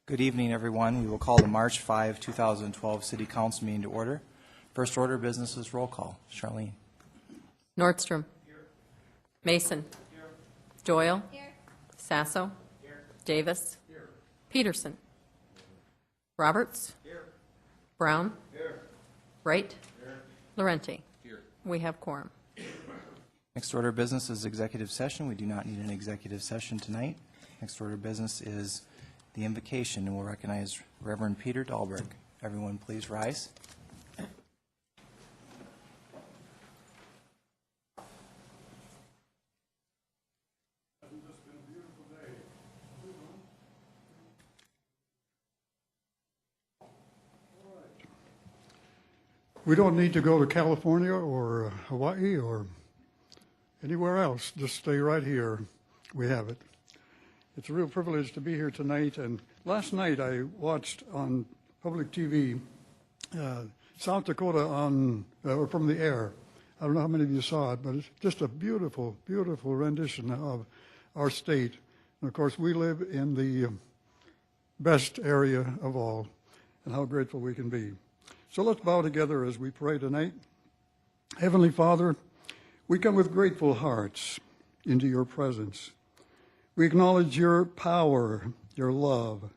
Good evening, everyone. We will call the March 5, 2012 City Council meeting to order. First order of business is roll call. Charlene. Nordstrom. Here. Mason. Here. Doyle. Here. Sasso. Here. Davis. Here. Peterson. Roberts. Here. Brown. Here. Wright. Here. Laurenti. Here. We have quorum. Next order of business is executive session. We do not need an executive session tonight. Next order of business is the invocation, and we'll recognize Reverend Peter Dahlberg. Everyone please rise. We don't need to go to California or Hawaii or anywhere else. Just stay right here. We have it. It's a real privilege to be here tonight. And last night I watched on public TV South Dakota from the air. I don't know how many of you saw it, but it's just a beautiful, beautiful rendition of our state. And of course, we live in the best area of all, and how grateful we can be. So let's bow together as we pray tonight. Heavenly Father, we come with grateful hearts into your presence. We acknowledge your power, your love,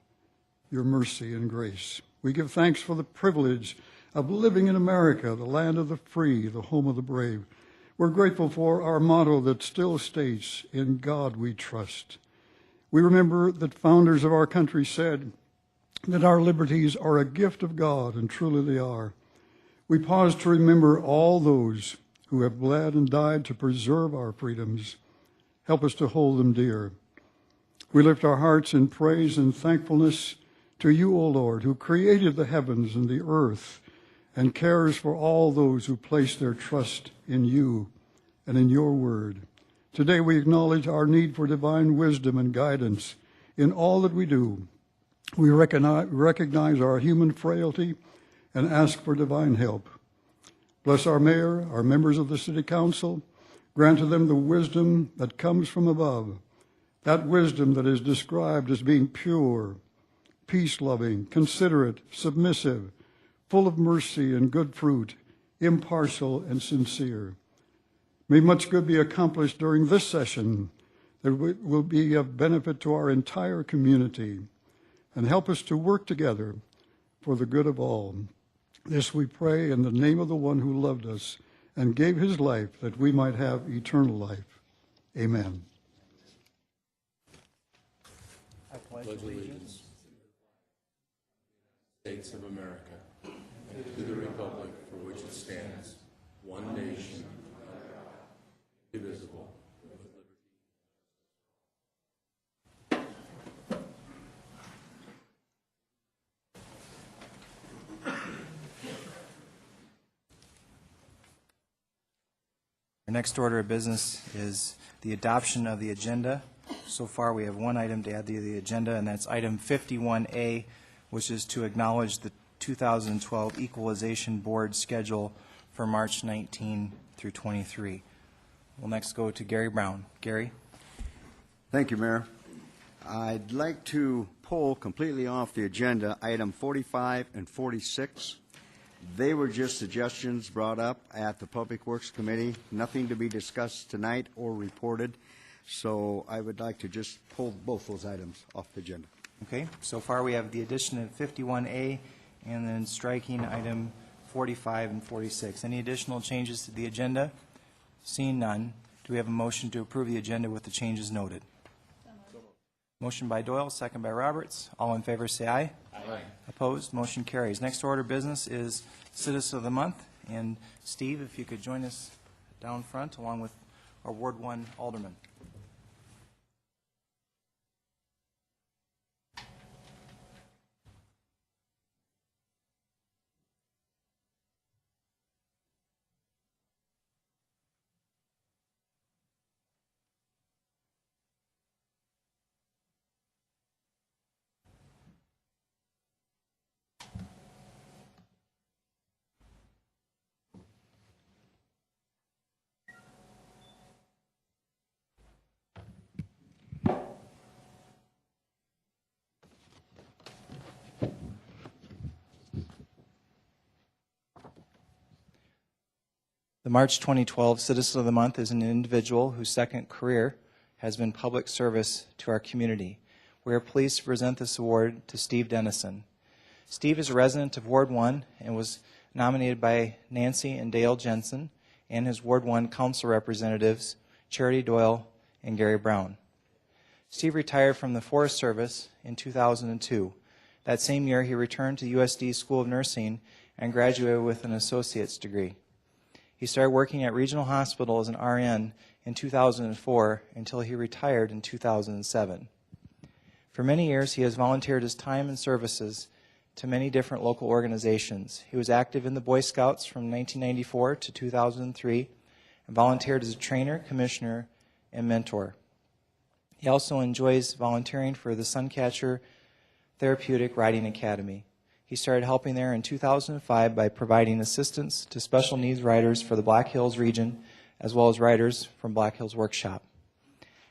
your mercy and grace. We give thanks for the privilege of living in America, the land of the free, the home of the brave. We're grateful for our motto that still states, "In God we trust." We remember that founders of our country said that our liberties are a gift of God, and truly they are. We pause to remember all those who have bled and died to preserve our freedoms. Help us to hold them dear. We lift our hearts in praise and thankfulness to you, O Lord, who created the heavens and the earth and cares for all those who place their trust in you and in your word. Today we acknowledge our need for divine wisdom and guidance in all that we do. We recognize our human frailty and ask for divine help. Bless our mayor, our members of the city council. Grant to them the wisdom that comes from above, that wisdom that is described as being pure, peace-loving, considerate, submissive, full of mercy and good fruit, impartial and sincere. May much good be accomplished during this session that will be of benefit to our entire community, and help us to work together for the good of all. This we pray in the name of the one who loved us and gave his life that we might have eternal life. Amen. I pledge allegiance to the States of America, and to the republic for which it stands, one nation, indivisible, with liberty. Our next order of business is the adoption of the agenda. So far, we have one item to add to the agenda, and that's item 51A, which is to acknowledge the 2012 Equalization Board schedule for March 19 through 23. We'll next go to Gary Brown. Gary? Thank you, Mayor. I'd like to pull completely off the agenda item 45 and 46. They were just suggestions brought up at the Public Works Committee, nothing to be discussed tonight or reported. So I would like to just pull both those items off the agenda. Okay, so far we have the addition of 51A and then striking item 45 and 46. Any additional changes to the agenda? Seeing none, do we have a motion to approve the agenda with the changes noted? Motion by Doyle, second by Roberts. All in favor say aye. Aye. Opposed? Motion carries. Next order of business is Citizen of the Month. And Steve, if you could join us down front along with our Ward 1 Alderman. March 2012 Citizen of the Month is an individual whose second career has been public service to our community. We are pleased to present this award to Steve Dennison. Steve is a resident of Ward 1 and was nominated by Nancy and Dale Jensen and his Ward 1 council representatives, Charity Doyle and Gary Brown. Steve retired from the Forest Service in 2002. That same year, he returned to USD School of Nursing and graduated with an associate's degree. He started working at Regional Hospital as an RN in 2004 until he retired in 2007. For many years, he has volunteered his time and services to many different local organizations. He was active in the Boy Scouts from 1994 to 2003 and volunteered as a trainer, commissioner, and mentor. He also enjoys volunteering for the Suncatcher Therapeutic Riding Academy. He started helping there in 2005 by providing assistance to special needs riders for the Black Hills region, as well as riders from Black Hills Workshop.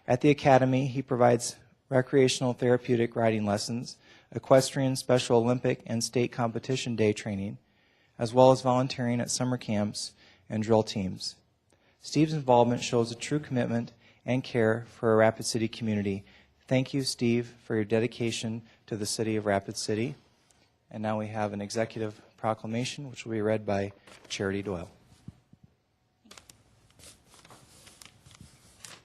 At the Academy, he provides recreational therapeutic riding lessons, equestrian Special Olympic and state competition day training, as well as volunteering at summer camps and drill teams. Steve's involvement shows a true commitment and care for our Rapid City community. Thank you, Steve, for your dedication to the city of Rapid City. And now we have an executive proclamation, which will be read by Charity Doyle.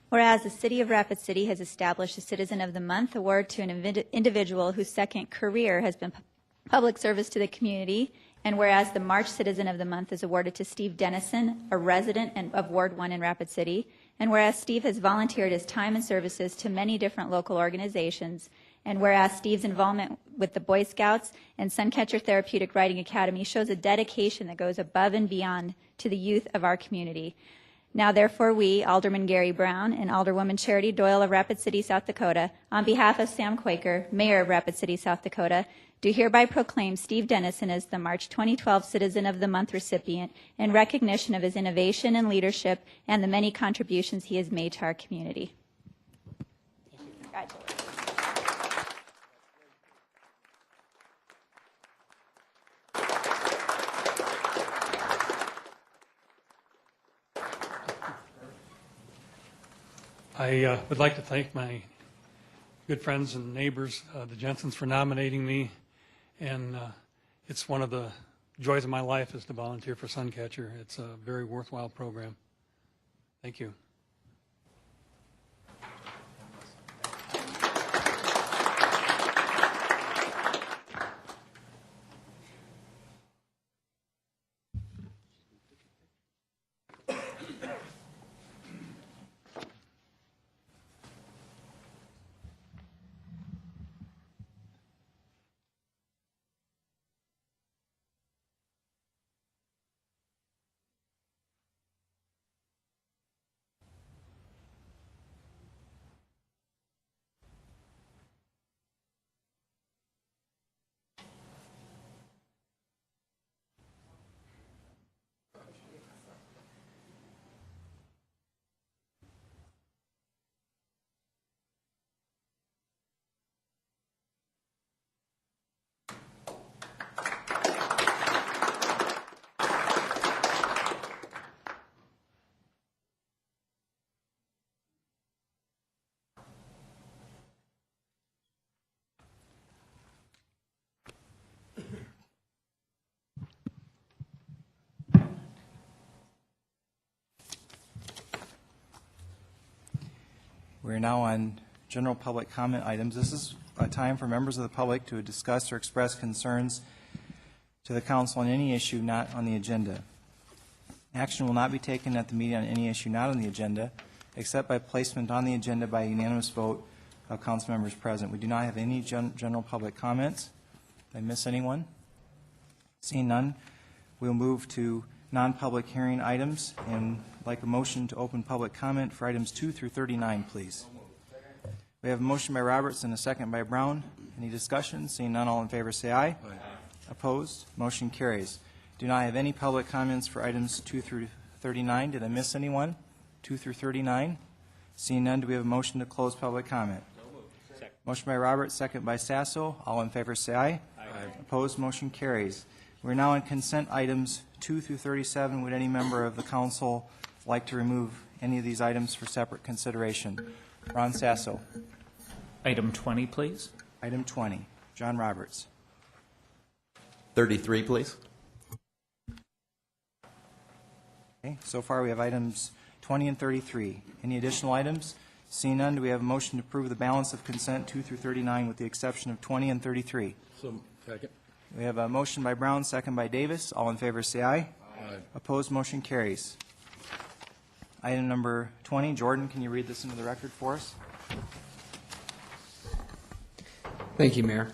Whereas the City of Rapid City has established a Citizen of the Month award to an individual whose second career has been public service to the community, and whereas the March Citizen of the Month is awarded to Steve Dennison, a resident of Ward 1 in Rapid City, and whereas Steve has volunteered his time and services to many different local organizations, and whereas Steve's involvement with the Boy Scouts and Suncatcher Therapeutic Riding Academy shows a dedication that goes above and beyond to the youth of our community. Now, therefore, we, Alderman Gary Brown and Alderwoman Charity Doyle of Rapid City, South Dakota, on behalf of Sam Quaker, Mayor of Rapid City, South Dakota, do hereby proclaim Steve Dennison as the March 2012 Citizen of the Month recipient in recognition of his innovation and leadership and the many contributions he has made to our community. Congratulations. I would like to thank my good friends and neighbors, the Jensens, for nominating me. And it's one of the joys of my life is to volunteer for Suncatcher. It's a very worthwhile program. Thank you. We're now on general public comment items. This is a time for members of the public to discuss or express concerns to the council on any issue not on the agenda. Action will not be taken at the meeting on any issue not on the agenda, except by placement on the agenda by unanimous vote of council members present. We do not have any general public comments. Did I miss anyone? Seeing none, we'll move to non-public hearing items, and like a motion to open public comment for items 2 through 39, please. We have a motion by Roberts and a second by Brown. Any discussion? Seeing none, all in favor say aye. Aye. Opposed? Motion carries. Do not have any public comments for items 2 through 39. Did I miss anyone? 2 through 39? Seeing none, do we have a motion to close public comment? Motion by Roberts, second by Sasso. All in favor say aye. Aye. Opposed? Motion carries. We're now on consent items 2 through 37. Would any member of the council like to remove any of these items for separate consideration? Ron Sasso. Item 20, please. Item 20. John Roberts. 33, please. Okay, so far we have items 20 and 33. Any additional items? Seeing none, do we have a motion to approve the balance of consent 2 through 39 with the exception of 20 and 33? So, second. We have a motion by Brown, second by Davis. All in favor say aye. Aye. Opposed, motion carries. Item number 20, Jordan, can you read this into the record for us? Thank you, Mayor.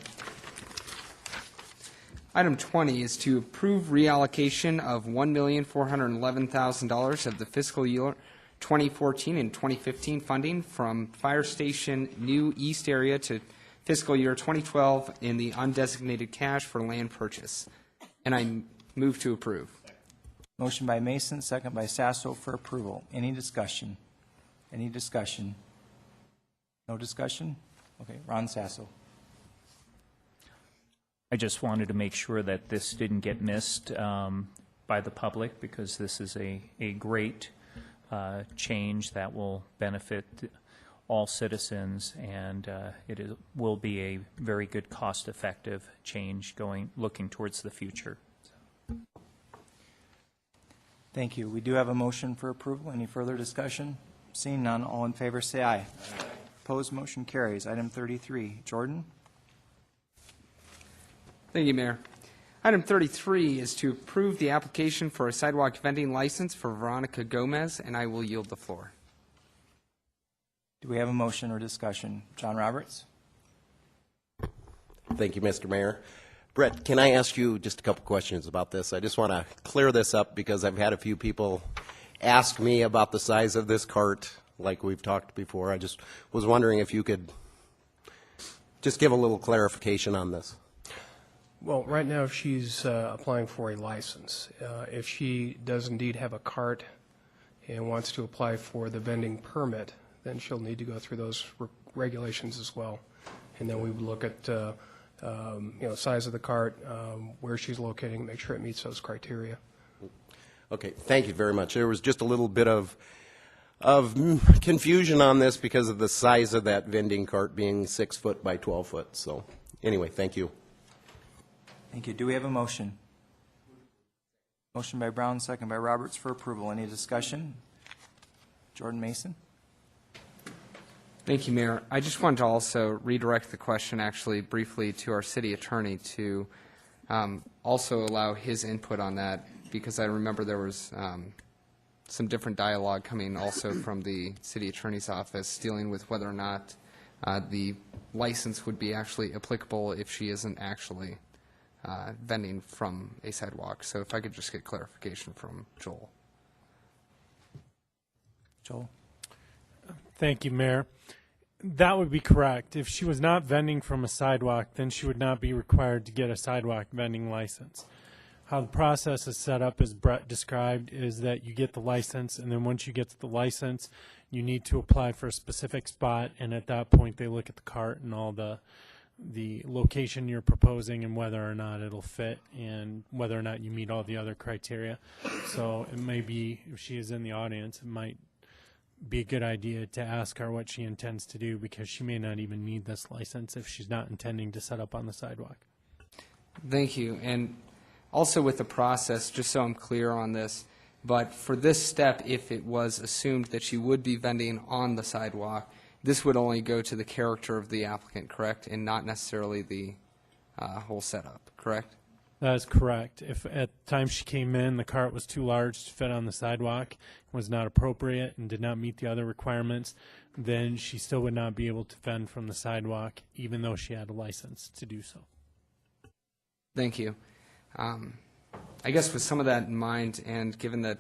Item 20 is to approve reallocation of $1,411,000 of the fiscal year 2014 and 2015 funding from Fire Station New East Area to fiscal year 2012 in the undesignated cash for land purchase. And I move to approve. Motion by Mason, second by Sasso for approval. Any discussion? Any discussion? No discussion? Okay, Ron Sasso. I just wanted to make sure that this didn't get missed by the public, because this is a great change that will benefit all citizens, and will be a very good cost-effective change looking towards the future. Thank you. We do have a motion for approval. Any further discussion? Seeing none, all in favor say aye. Opposed, motion carries. Item 33, Jordan. Thank you, Mayor. Item 33 is to approve the application for a sidewalk vending license for Veronica Gomez, and I will yield the floor. Do we have a motion or discussion? John Roberts. Thank you, Mr. Mayor. Brett, can I ask you just a couple questions about this? I just want to clear this up because I've had a few people ask me about the size of this cart, like we've talked before. I just was wondering if you could just give a little clarification on this. Well, right now she's applying for a license. If she does indeed have a cart and wants to apply for the vending permit, then she'll need to go through those regulations as well. And then we would look at size of the cart, where she's locating, make sure it meets those criteria. Okay, thank you very much. There was just a little bit of confusion on this because of the size of that vending cart being 6 foot by 12 foot. So anyway, thank you. Thank you. Do we have a motion? Motion by Brown, second by Roberts for approval. Any discussion? Jordan Mason. Thank you, Mayor. I just wanted to also redirect the question actually briefly to our city attorney to also allow his input on that, because I remember there was some different dialogue coming also from the city attorney's office dealing with whether or not the license would be actually applicable if she isn't actually vending from a sidewalk. So if I could just get clarification from Joel. Joel. Thank you, Mayor. That would be correct. If she was not vending from a sidewalk, then she would not be required to get a sidewalk vending license. How the process is set up, as Brett described, is that you get the license, and then once you get the license, you need to apply for a specific spot, and at that point they look at the cart and all the location you're proposing and whether or not it'll fit and whether or not you meet all the other criteria. So it may be, if she is in the audience, it might be a good idea to ask her what she intends to do, because she may not even need this license if she's not intending to set up on the sidewalk. Thank you. And also with the process, just so I'm clear on this, but for this step, if it was assumed that she would be vending on the sidewalk, this would only go to the character of the applicant, correct, and not necessarily the whole setup, correct? That is correct. If at the time she came in, the cart was too large to fit on the sidewalk, was not appropriate, and did not meet the other requirements, then she still would not be able to vend from the sidewalk, even though she had a license to do so. Thank you. I guess with some of that in mind, and given that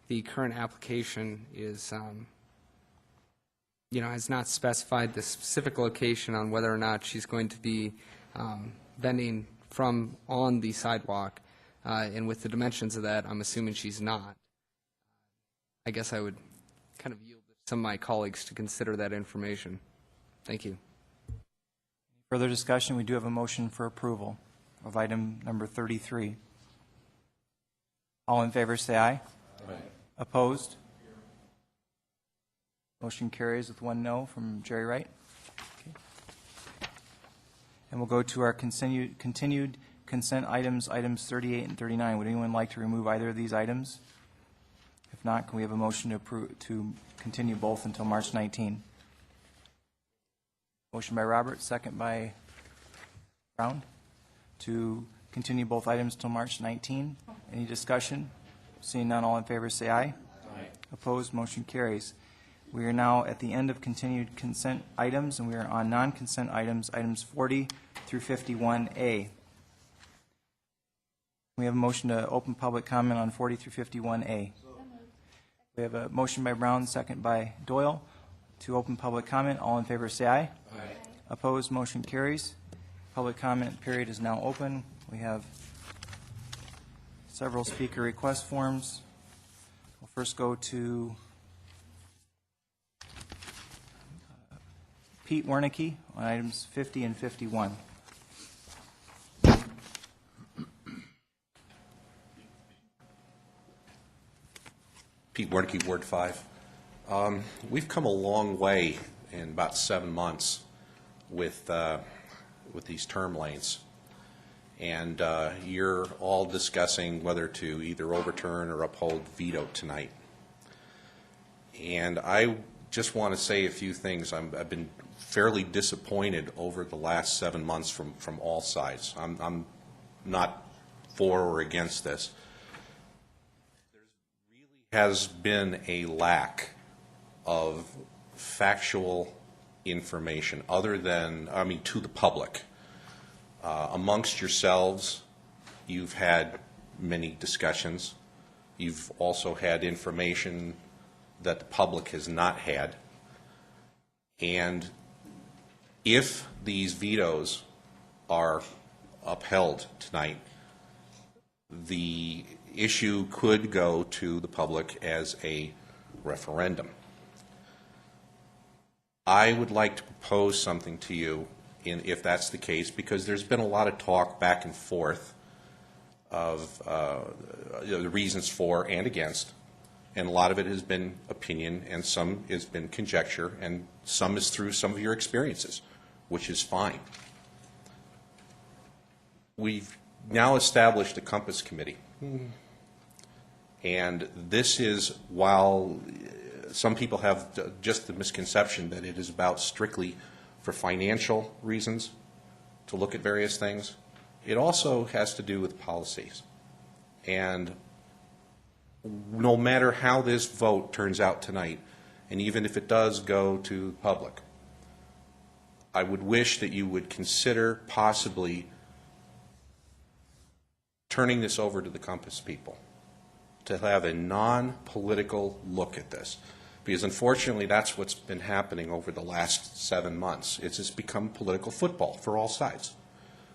the current application is, has not specified the specific location on whether or not she's going to be vending from on the sidewalk, and with the dimensions of that, I'm assuming she's not. I guess I would kind of yield to some of my colleagues to consider that information. Thank you. Further discussion? We do have a motion for approval of item number 33. All in favor, say aye. Opposed? Motion carries with 1 no from Jerry Wright. Okay. And we'll go to our continued consent items, items 38 and 39. Would anyone like to remove either of these items? If not, can we have a motion to approve, to continue both until March 19? Motion by Roberts, second by Brown, to continue both items till March 19. Any discussion? Seeing none, all in favor say aye. Aye. Opposed, motion carries. We are now at the end of continued consent items, and we are on non-consent items, items 40 through 51A. We have a motion to open public comment on 40 through 51A. We have a motion by Brown, second by Doyle, to open public comment. All in favor say aye. Aye. Opposed, motion carries. Public comment period is now open. We have several speaker request forms. We'll first go to Pete Wernicke on items 50 and 51. Pete Wernicke, Ward 5. We've come a long way in about 7 months with these term lengths. And you're all discussing whether to either overturn or uphold veto tonight. And I just want to say a few things. I've been fairly disappointed over the last 7 months from all sides. I'm not for or against this. Has been a lack of factual information other than, to the public. Amongst yourselves, you've had many discussions. You've also had information that the public has not had. And if these vetoes are upheld tonight, the issue could go to the public as a referendum. I would like to propose something to you, if that's the case, because there's been a lot of talk back and forth of the reasons for and against, and a lot of it has been opinion, and some has been conjecture, and some is through some of your experiences, which is fine. We've now established a Compass Committee. And this is, while some people have just the misconception that it is about strictly for financial reasons to look at various things, it also has to do with policies. And no matter how this vote turns out tonight, and even if it does go to the public, I would wish that you would consider possibly turning this over to the Compass people to have a non-political look at this. Because unfortunately, that's what's been happening over the last 7 months. It's just become political football for all sides.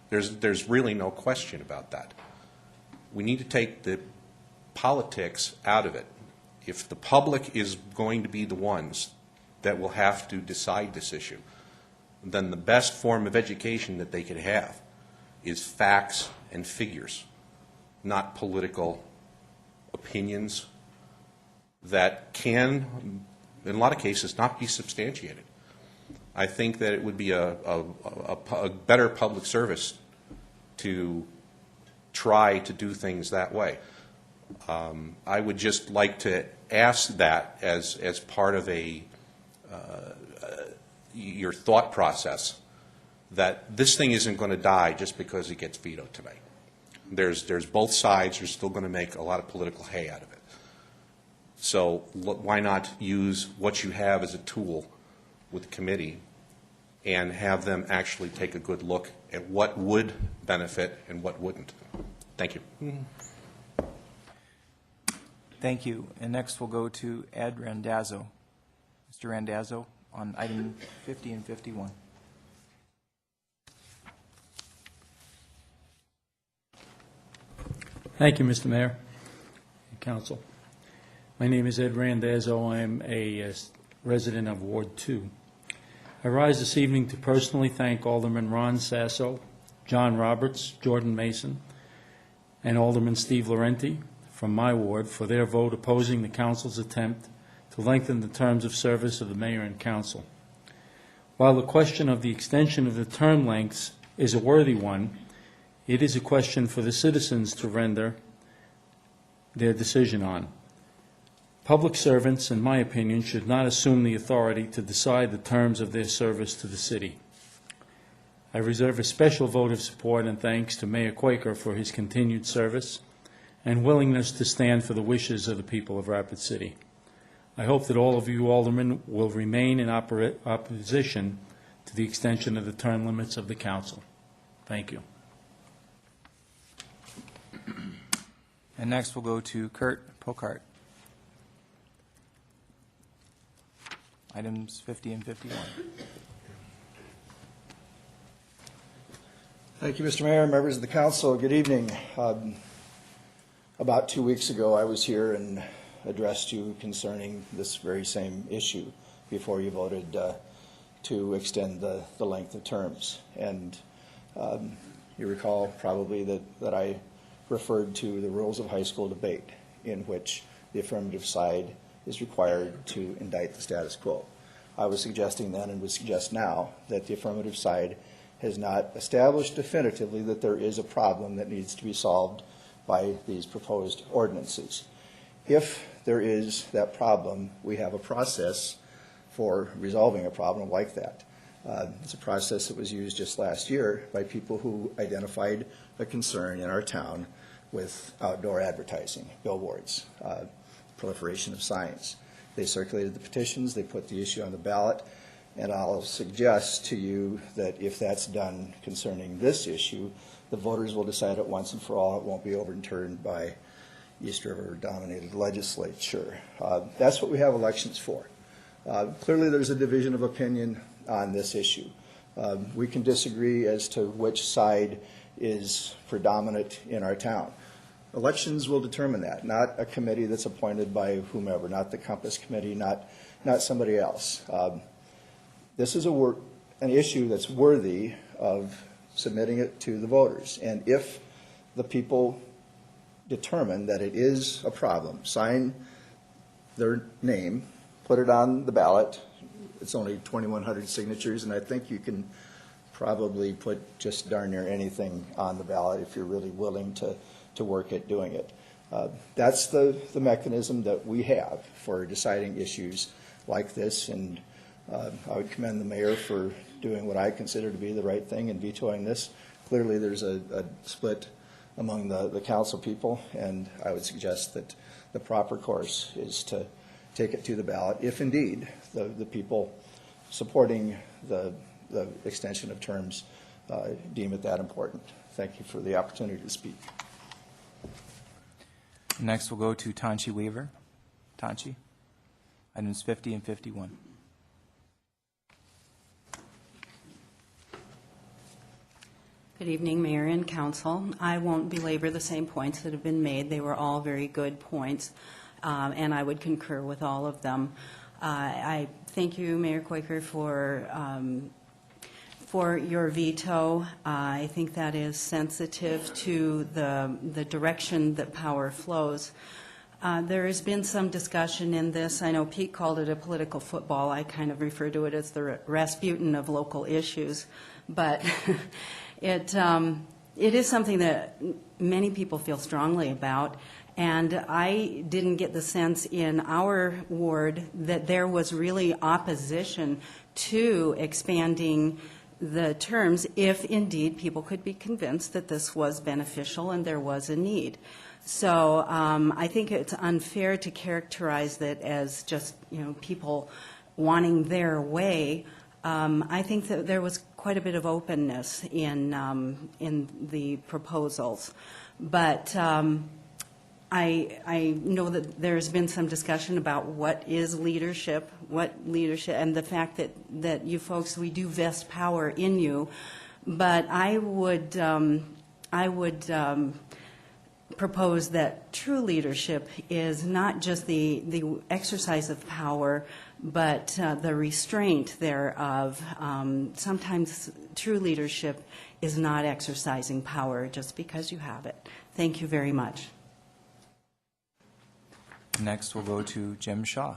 There's really no question about that. We need to take the politics out of it. If the public is going to be the ones that will have to decide this issue, then the best form of education that they could have is facts and figures, not political opinions that can, in a lot of cases, not be substantiated. I think that it would be a better public service to try to do things that way. I would just like to ask that as part of your thought process, that this thing isn't going to die just because it gets vetoed tonight. There's both sides. You're still going to make a lot of political hay out of it. So why not use what you have as a tool with the committee and have them actually take a good look at what would benefit and what wouldn't? Thank you. Thank you. And next we'll go to Ed Randazzo. Mr. Randazzo on item 50 and 51. Thank you, Mr. Mayor and Council. My name is Ed Randazzo. I'm a resident of Ward 2. I rise this evening to personally thank Alderman Ron Sasso, John Roberts, Jordan Mason, and Alderman Steve Laurenti from my ward for their vote opposing the council's attempt to lengthen the terms of service of the mayor and council. While the question of the extension of the term lengths is a worthy one, it is a question for the citizens to render their decision on. Public servants, in my opinion, should not assume the authority to decide the terms of their service to the city. I reserve a special vote of support and thanks to Mayor Quaker for his continued service and willingness to stand for the wishes of the people of Rapid City. I hope that all of you aldermen will remain in opposition to the extension of the term limits of the council. Thank you. And next we'll go to Kurt Pokart. Items 50 and 51. Thank you, Mr. Mayor, members of the council. Good evening. About 2 weeks ago, I was here and addressed you concerning this very same issue before you voted to extend the length of terms. And you recall probably that I referred to the rules of high school debate, in which the affirmative side is required to indict the status quo. I was suggesting then and would suggest now that the affirmative side has not established definitively that there is a problem that needs to be solved by these proposed ordinances. If there is that problem, we have a process for resolving a problem like that. It's a process that was used just last year by people who identified a concern in our town with outdoor advertising, billboards, proliferation of signs. They circulated the petitions, they put the issue on the ballot, and I'll suggest to you that if that's done concerning this issue, the voters will decide it once and for all. It won't be overturned by East River-dominated legislature. That's what we have elections for. Clearly, there's a division of opinion on this issue. We can disagree as to which side is predominant in our town. Elections will determine that, not a committee that's appointed by whomever, not the Compass Committee, not somebody else. This is an issue that's worthy of submitting it to the voters. And if the people determine that it is a problem, sign their name, put it on the ballot. It's only 2,100 signatures, and I think you can probably put just darn near anything on the ballot if you're really willing to work at doing it. That's the mechanism that we have for deciding issues like this, and I would commend the mayor for doing what I consider to be the right thing and vetoing this. Clearly, there's a split among the council people, and I would suggest that the proper course is to take it to the ballot if indeed the people supporting the extension of terms deem it that important. Thank you for the opportunity to speak. Next we'll go to Tanchi Weaver. Tanchi. Items 50 and 51. Good evening, Mayor and Council. I won't belabor the same points that have been made. They were all very good points, and I would concur with all of them. I thank you, Mayor Quaker, for your veto. I think that is sensitive to the direction that power flows. There has been some discussion in this. I know Pete called it a political football. I kind of refer to it as the Rasputin of local issues. But it is something that many people feel strongly about. And I didn't get the sense in our ward that there was really opposition to expanding the terms if indeed people could be convinced that this was beneficial and there was a need. So I think it's unfair to characterize that as just, people wanting their way. I think that there was quite a bit of openness in the proposals. But I know that there's been some discussion about what is leadership, and the fact that you folks, we do vest power in you. But I would propose that true leadership is not just the exercise of power, but the restraint thereof. Sometimes true leadership is not exercising power just because you have it. Thank you very much. Next, we'll go to Jim Shaw.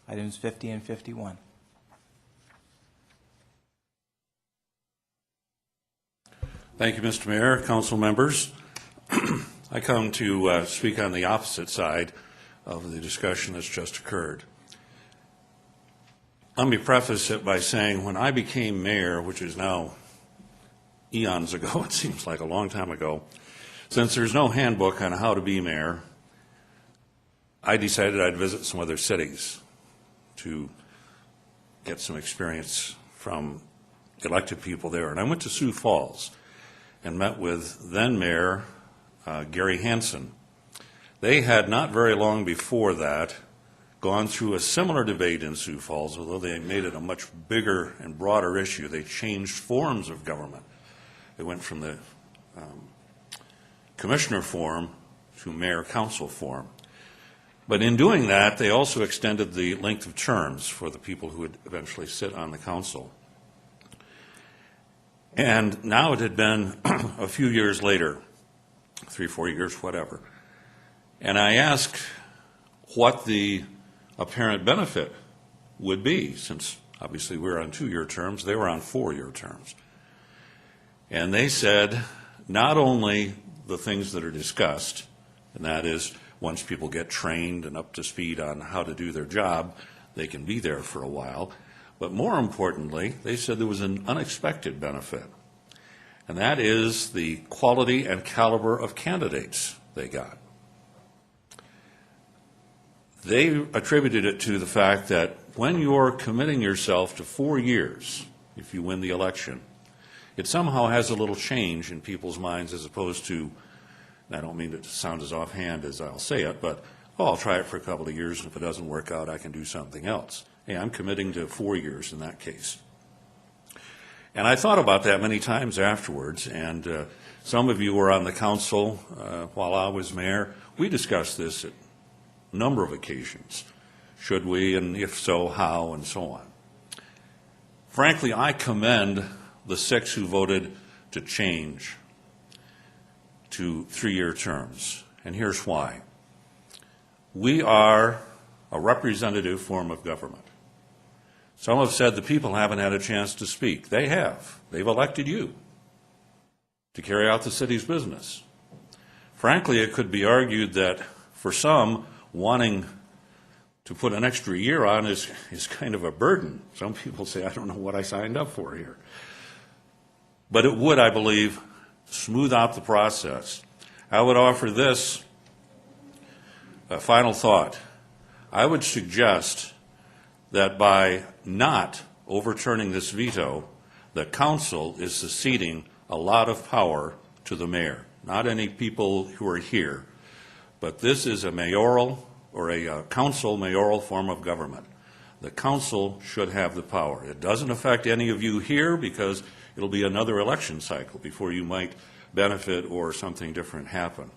Items 50 and 51. Thank you, Mr. Mayor, council members. I come to speak on the opposite side of the discussion that's just occurred. Let me preface it by saying when I became mayor, which is now eons ago, it seems like a long time ago, since there's no handbook on how to be mayor, I decided I'd visit some other cities to get some experience from elected people there. And I went to Sioux Falls and met with then Mayor Gary Hansen. They had not very long before that gone through a similar debate in Sioux Falls, although they made it a much bigger and broader issue. They changed forms of government. They went from the commissioner form to mayor-council form. But in doing that, they also extended the length of terms for the people who would eventually sit on the council. And now it had been a few years later, 3, 4 years, whatever. And I asked what the apparent benefit would be, since obviously we were on 2-year terms, they were on 4-year terms. And they said not only the things that are discussed, and that is once people get trained and up to speed on how to do their job, they can be there for a while. But more importantly, they said there was an unexpected benefit, and that is the quality and caliber of candidates they got. They attributed it to the fact that when you're committing yourself to 4 years, if you win the election, it somehow has a little change in people's minds as opposed to, and I don't mean it to sound as offhand as I'll say it, but, oh, I'll try it for a couple of years, and if it doesn't work out, I can do something else. Hey, I'm committing to 4 years in that case. And I thought about that many times afterwards, and some of you were on the council while I was mayor. We discussed this at a number of occasions. Should we, and if so, how, and so on. Frankly, I commend the 6 who voted to change to 3-year terms, and here's why. We are a representative form of government. Some have said the people haven't had a chance to speak. They have. They've elected you to carry out the city's business. Frankly, it could be argued that for some, wanting to put an extra year on is kind of a burden. Some people say, I don't know what I signed up for here. But it would, I believe, smooth out the process. I would offer this final thought. I would suggest that by not overturning this veto, the council is ceding a lot of power to the mayor. Not any people who are here, but this is a mayoral or a council mayoral form of government. The council should have the power. It doesn't affect any of you here because it'll be another election cycle before you might benefit or something different happen.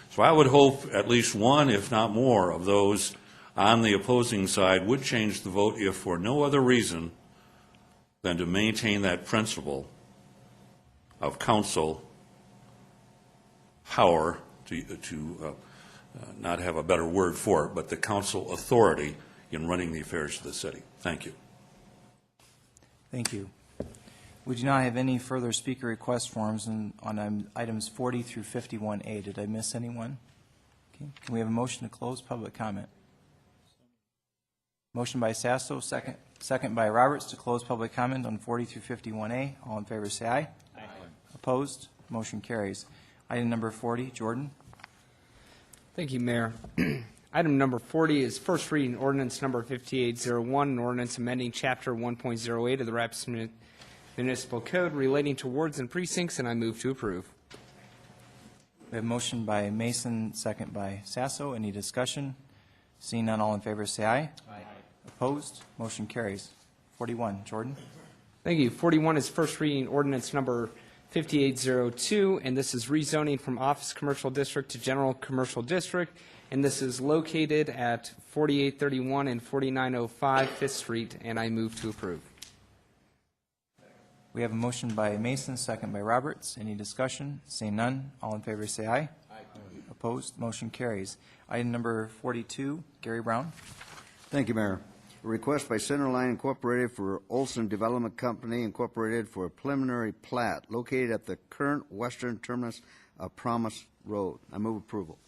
So I would hope at least one, if not more, of those on the opposing side would change the vote if for no other reason than to maintain that principle of council power, to not have a better word for it, but the council authority in running the affairs of the city. Thank you. Thank you. We do not have any further speaker request forms on items 40 through 51A. Did I miss anyone? Okay. Can we have a motion to close public comment? Motion by Sasso, second by Roberts to close public comment on 40 through 51A. All in favor say aye. Aye. Opposed? Motion carries. Item number 40, Jordan. Thank you, Mayor. Item number 40 is first reading ordinance number 5801, an ordinance amending Chapter 1.08 of the Rapids Municipal Code relating to wards and precincts, and I move to approve. We have a motion by Mason, second by Sasso. Any discussion? Seeing none, all in favor say aye. Aye. Opposed? Motion carries. 41, Jordan. Thank you. 41 is first reading ordinance number 5802, and this is rezoning from office commercial district to general commercial district, and this is located at 4831 and 4905 5th Street, and I move to approve. We have a motion by Mason, second by Roberts. Any discussion? Seeing none, all in favor say aye. Aye. Opposed? Motion carries. Item number 42, Gary Brown. Thank you, Mayor. A request by Centerline Incorporated for Olson Development Company Incorporated for a preliminary plat located at the current western terminus of Promise Road. I move approval.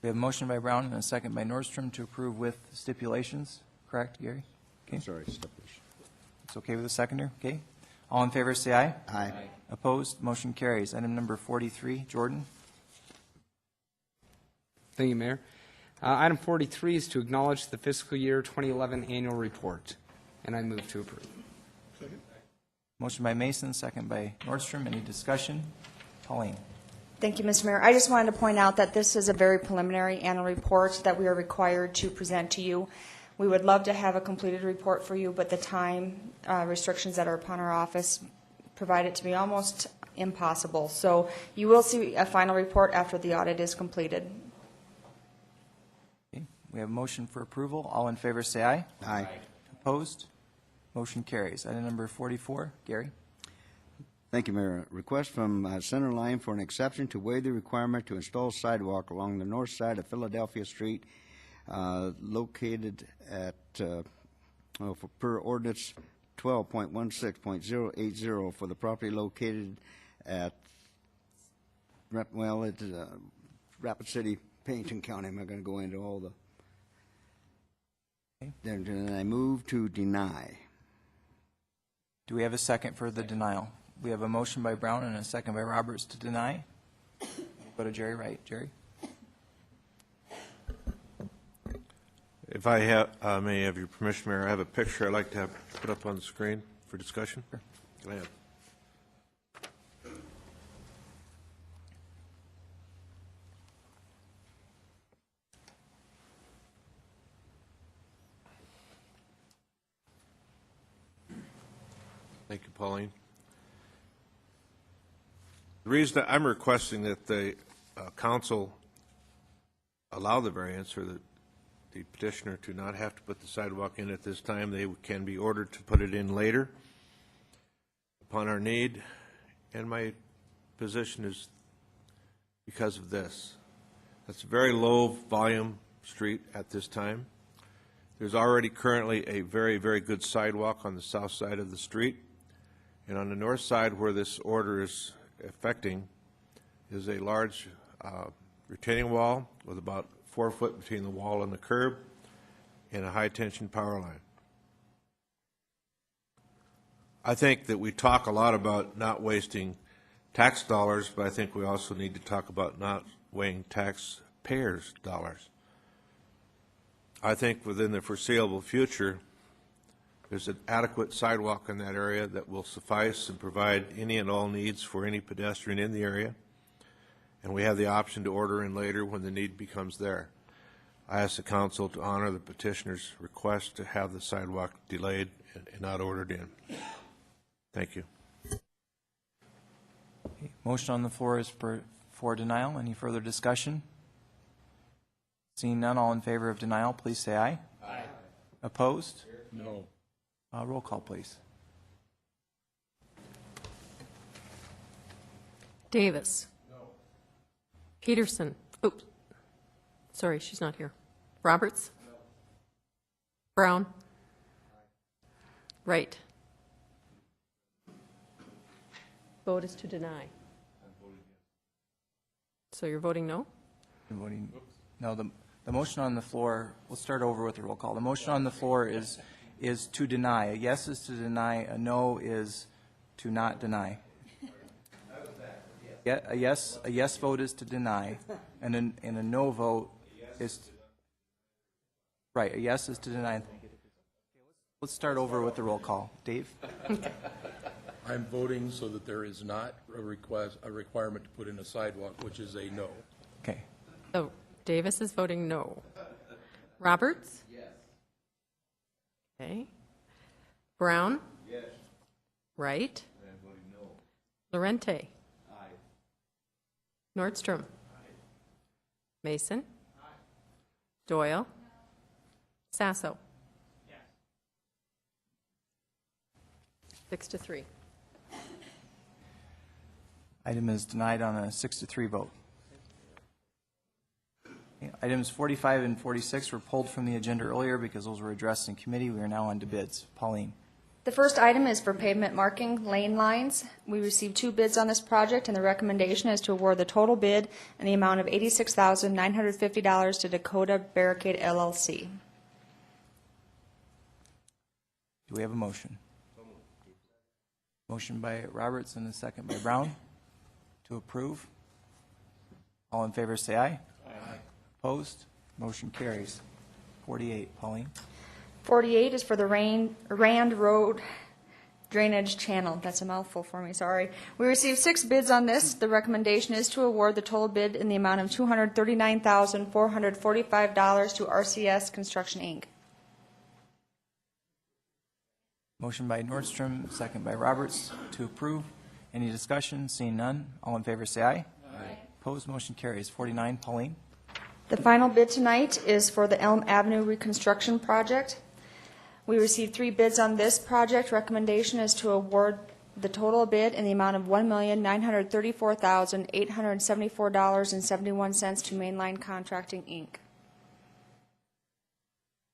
We have a motion by Brown and a second by Nordstrom to approve with stipulations. Correct, Gary? Okay. Sorry, stipulation. It's okay with the seconder? Okay. All in favor, say aye. Aye. Opposed? Motion carries. Item number 43, Jordan. Thank you, Mayor. Item 43 is to acknowledge the fiscal year 2011 annual report, and I move to approve. Motion by Mason, second by Nordstrom. Any discussion? Pauline. Thank you, Mr. Mayor. I just wanted to point out that this is a very preliminary annual report that we are required to present to you. We would love to have a completed report for you, but the time restrictions that are upon our office provide it to be almost impossible. So you will see a final report after the audit is completed. Okay. We have a motion for approval. All in favor, say aye. Aye. Opposed? Motion carries. Item number 44, Gary. Thank you, Mayor. Request from Centerline for an exception to waive the requirement to install sidewalk along the north side of Philadelphia Street, located at, per ordinance 12.16.080 for the property located at, it's Rapid City, Pennington County. I'm not going to go into all the. Okay. Then I move to deny. Do we have a second for the denial? We have a motion by Brown and a second by Roberts to deny. Go to Jerry Wright. Jerry? If I may have your permission, Mayor, I have a picture I'd like to have put up on the screen for discussion. Sure. Can I have? Thank you, Pauline. The reason that I'm requesting that the council allow the variance, or the petitioner to not have to put the sidewalk in at this time, they can be ordered to put it in later upon our need. And my position is because of this. That's a very low volume street at this time. There's already currently a very, very good sidewalk on the south side of the street. And on the north side, where this order is affecting, is a large retaining wall with about 4 foot between the wall and the curb, and a high-tension power line. I think that we talk a lot about not wasting tax dollars, but I think we also need to talk about not weighing taxpayers' dollars. I think within the foreseeable future, there's an adequate sidewalk in that area that will suffice and provide any and all needs for any pedestrian in the area. And we have the option to order in later when the need becomes there. I ask the council to honor the petitioner's request to have the sidewalk delayed and not ordered in. Thank you. Okay. Motion on the floor is for denial. Any further discussion? Seeing none, all in favor of denial, please say aye. Aye. Opposed? No. Roll call, please. Davis. No. Peterson. Oops. Sorry, she's not here. Roberts. No. Brown. Wright. Vote is to deny. So you're voting no? You're voting no. The motion on the floor, we'll start over with the roll call. The motion on the floor is to deny. A yes is to deny. A no is to not deny. Yeah, a yes vote is to deny, and a no vote is right. A yes is to deny. Let's start over with the roll call. Dave. I'm voting so that there is not a requirement to put in a sidewalk, which is a no. Okay. So Davis is voting no. Roberts? Yes. Okay. Brown? Yes. Wright? I'm voting no. Lorente? Aye. Nordstrom? Aye. Mason? Aye. Doyle? Sasso? Yes. 6-3. Item is denied on a 6-3 vote. Items 45 and 46 were pulled from the agenda earlier because those were addressed in committee. We are now on to bids. Pauline. The first item is for pavement marking lane lines. We received 2 bids on this project, and the recommendation is to award the total bid in the amount of $86,950 to Dakota Barricade LLC. Do we have a motion? Motion by Roberts and a second by Brown to approve. All in favor say aye. Aye. Opposed? Motion carries. 48, Pauline. 48 is for the Rand Road Drainage Channel. That's a mouthful for me, sorry. We received 6 bids on this. The recommendation is to award the total bid in the amount of $239,445 to RCS Construction, Inc. Motion by Nordstrom, second by Roberts to approve. Any discussion? Seeing none. All in favor say aye. Aye. Opposed? Motion carries. 49, Pauline. The final bid tonight is for the Elm Avenue Reconstruction Project. We received 3 bids on this project. Recommendation is to award the total bid in the amount of $1,934,874.71 to Mainline Contracting, Inc.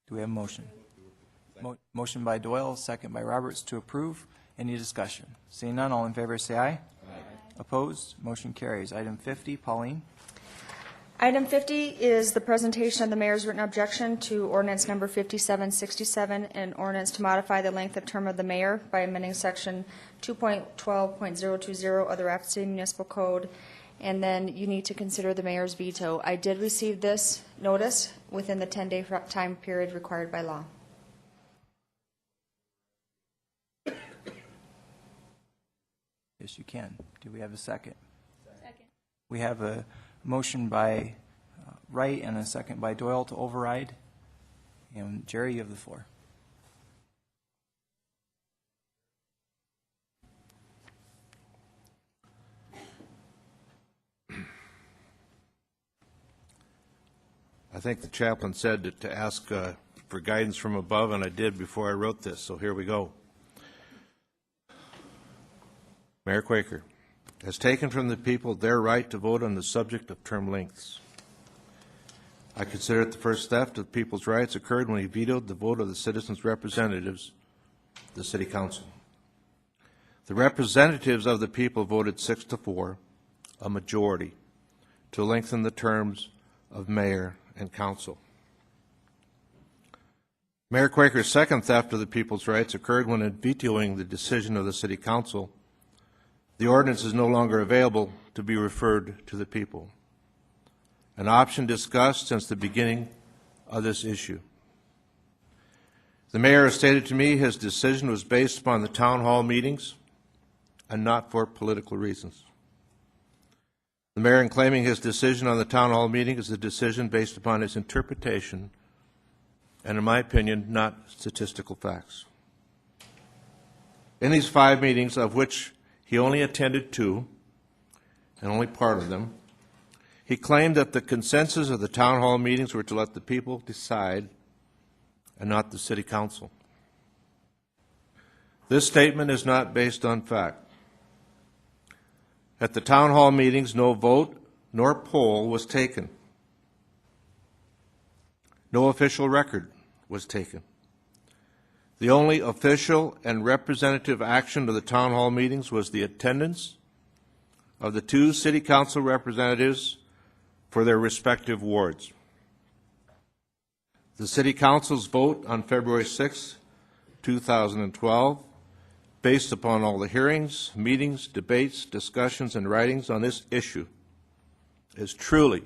Do we have a motion? Motion by Doyle, second by Roberts to approve. Any discussion? Seeing none, all in favor say aye. Aye. Opposed? Motion carries. Item 50, Pauline. Item 50 is the presentation of the mayor's written objection to ordinance number 5767, an ordinance to modify the length of term of the mayor by amending section 2.12.020 of the Rapid City Municipal Code, and then you need to consider the mayor's veto. I did receive this notice within the 10-day time period required by law. Yes, you can. Do we have a second? Second. We have a motion by Wright and a second by Doyle to override. And Jerry, you have the floor. I think the chaplain said to ask for guidance from above, and I did before I wrote this, so here we go. Mayor Quaker has taken from the people their right to vote on the subject of term lengths. I consider it the first theft of people's rights occurred when he vetoed the vote of the citizens' representatives, the City Council. The representatives of the people voted 6-4, a majority, to lengthen the terms of mayor and council. Mayor Quaker's second theft of the people's rights occurred when, in vetoing the decision of the City Council, the ordinance is no longer available to be referred to the people, an option discussed since the beginning of this issue. The mayor has stated to me his decision was based upon the town hall meetings and not for political reasons. The mayor, in claiming his decision on the town hall meeting, is a decision based upon his interpretation and, in my opinion, not statistical facts. In these 5 meetings, of which he only attended 2, and only part of them, he claimed that the consensus of the town hall meetings were to let the people decide and not the City Council. This statement is not based on fact. At the town hall meetings, no vote nor poll was taken. No official record was taken. The only official and representative action of the town hall meetings was the attendance of the 2 City Council representatives for their respective wards. The City Council's vote on February 6, 2012, based upon all the hearings, meetings, debates, discussions, and writings on this issue, is truly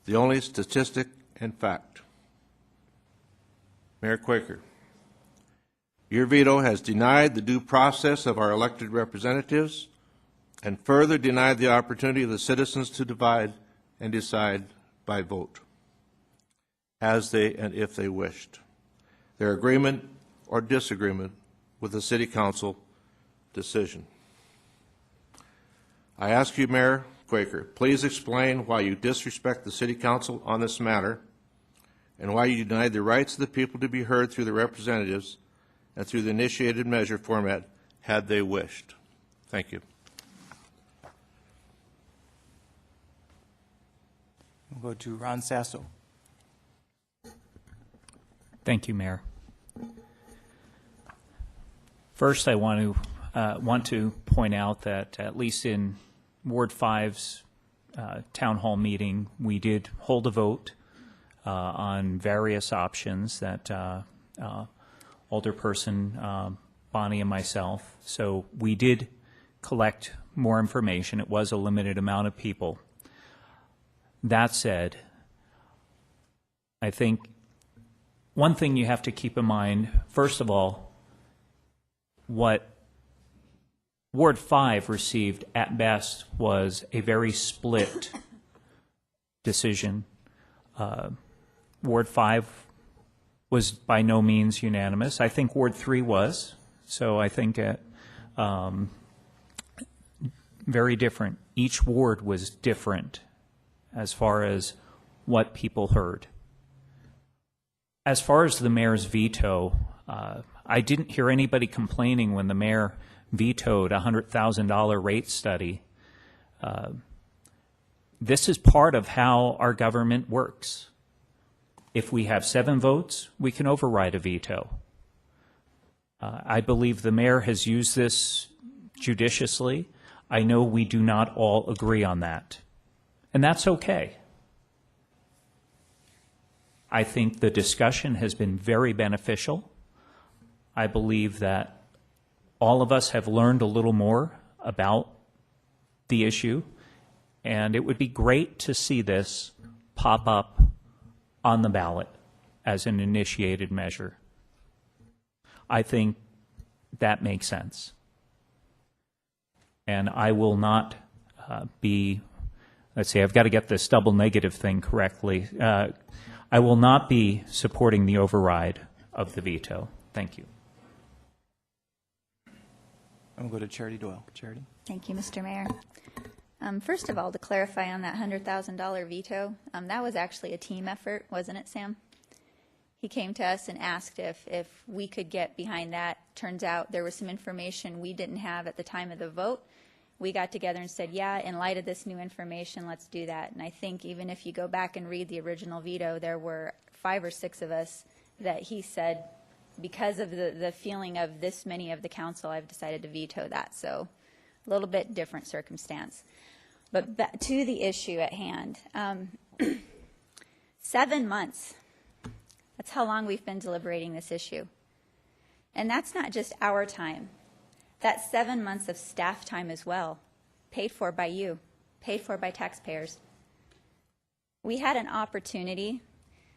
the only statistic and fact. Mayor Quaker, your veto has denied the due process of our elected representatives and further denied the opportunity of the citizens to divide and decide by vote, as they and if they wished, their agreement or disagreement with the City Council decision. I ask you, Mayor Quaker, please explain why you disrespect the City Council on this matter and why you denied the rights of the people to be heard through the representatives and through the initiated measure format had they wished. Thank you. We'll go to Ron Sasso. Thank you, Mayor. First, I want to point out that at least in Ward 5's town hall meeting, we did hold a vote on various options that Alderperson Bonnie and myself. So we did collect more information. It was a limited amount of people. That said, I think one thing you have to keep in mind, first of all, what Ward 5 received at best was a very split decision. Ward 5 was by no means unanimous. I think Ward 3 was. So I think very different. Each ward was different as far as what people heard. As far as the mayor's veto, I didn't hear anybody complaining when the mayor vetoed a $100,000 rate study. This is part of how our government works. If we have 7 votes, we can override a veto. I believe the mayor has used this judiciously. I know we do not all agree on that, and that's okay. I think the discussion has been very beneficial. I believe that all of us have learned a little more about the issue, and it would be great to see this pop up on the ballot as an initiated measure. I think that makes sense. And I will not let's see, I've got to get this double negative thing correctly. I will not be supporting the override of the veto. Thank you. I'm going to go to Charity Doyle. Charity? Thank you, Mr. Mayor. First of all, to clarify on that $100,000 veto, that was actually a team effort, wasn't it, Sam? He came to us and asked if we could get behind that. Turns out there was some information we didn't have at the time of the vote. We got together and said, yeah, in light of this new information, let's do that. And I think even if you go back and read the original veto, there were 5 or 6 of us that he said, because of the feeling of this many of the council, I've decided to veto that. So a little bit different circumstance. But back to the issue at hand. 7 months. That's how long we've been deliberating this issue. And that's not just our time. That's 7 months of staff time as well, paid for by you, paid for by taxpayers. We had an opportunity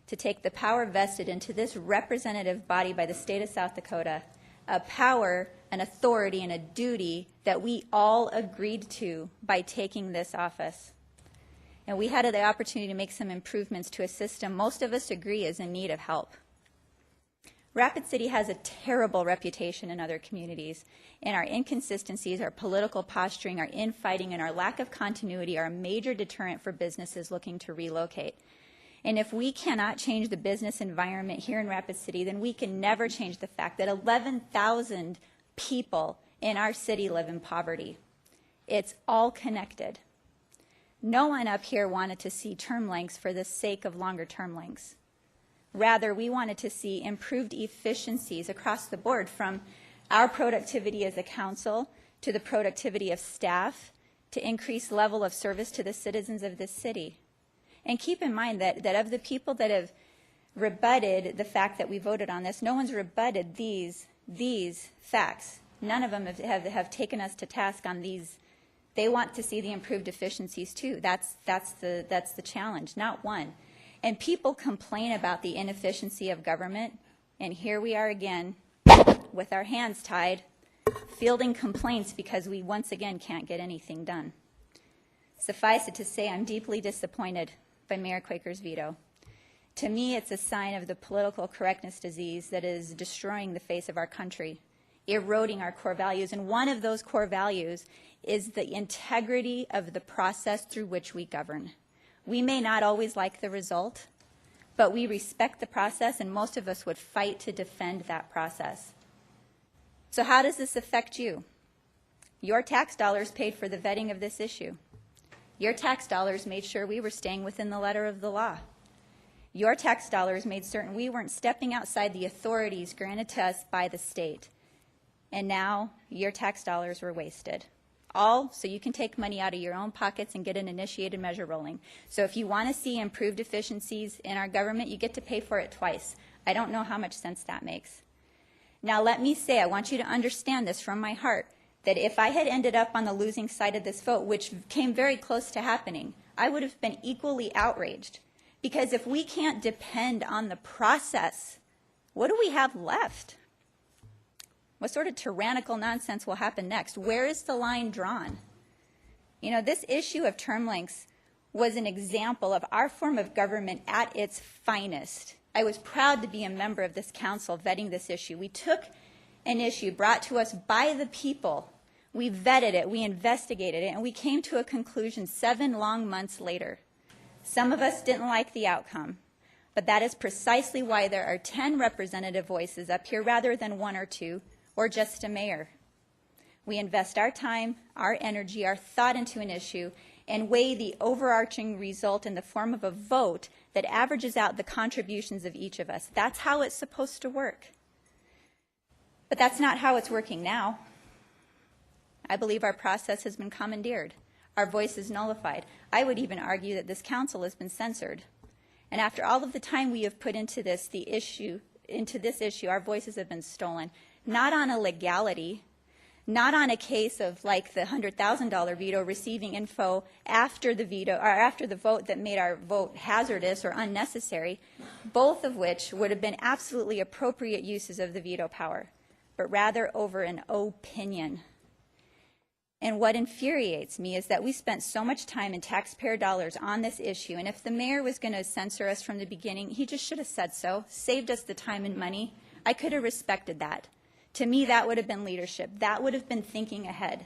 to take the power vested into this representative body by the state of South Dakota, a power, an authority, and a duty that we all agreed to by taking this office. And we had the opportunity to make some improvements to a system most of us agree is in need of help. Rapid City has a terrible reputation in other communities, and our inconsistencies, our political posturing, our infighting, and our lack of continuity are a major deterrent for businesses looking to relocate. And if we cannot change the business environment here in Rapid City, then we can never change the fact that 11,000 people in our city live in poverty. It's all connected. No one up here wanted to see term lengths for the sake of longer term lengths. Rather, we wanted to see improved efficiencies across the board, from our productivity as a council to the productivity of staff to increased level of service to the citizens of this city. And keep in mind that of the people that have rebutted the fact that we voted on this, no one's rebutted these facts. None of them have taken us to task on these. They want to see the improved efficiencies too. That's the challenge, not one. And people complain about the inefficiency of government, and here we are again with our hands tied, fielding complaints because we once again can't get anything done. Suffice it to say, I'm deeply disappointed by Mayor Quaker's veto. To me, it's a sign of the political correctness disease that is destroying the face of our country, eroding our core values. And one of those core values is the integrity of the process through which we govern. We may not always like the result, but we respect the process, and most of us would fight to defend that process. So how does this affect you? Your tax dollars paid for the vetting of this issue. Your tax dollars made sure we were staying within the letter of the law. Your tax dollars made certain we weren't stepping outside the authorities granted to us by the state. And now your tax dollars were wasted. All so you can take money out of your own pockets and get an initiated measure rolling. So if you want to see improved efficiencies in our government, you get to pay for it twice. I don't know how much sense that makes. Now let me say, I want you to understand this from my heart, that if I had ended up on the losing side of this vote, which came very close to happening, I would have been equally outraged. Because if we can't depend on the process, what do we have left? What sort of tyrannical nonsense will happen next? Where is the line drawn? You know, this issue of term lengths was an example of our form of government at its finest. I was proud to be a member of this council vetting this issue. We took an issue brought to us by the people. We vetted it, we investigated it, and we came to a conclusion 7 long months later. Some of us didn't like the outcome, but that is precisely why there are 10 representative voices up here rather than 1 or 2, or just a mayor. We invest our time, our energy, our thought into an issue, and weigh the overarching result in the form of a vote that averages out the contributions of each of us. That's how it's supposed to work. But that's not how it's working now. I believe our process has been commandeered. Our voice is nullified. I would even argue that this council has been censored. And after all of the time we have put into this issue, our voices have been stolen. Not on a legality, not on a case of like the $100,000 veto receiving info after the veto or after the vote that made our vote hazardous or unnecessary, both of which would have been absolutely appropriate uses of the veto power, but rather over an opinion. And what infuriates me is that we spent so much time in taxpayer dollars on this issue, and if the mayor was going to censor us from the beginning, he just should have said so, saved us the time and money. I could have respected that. To me, that would have been leadership. That would have been thinking ahead.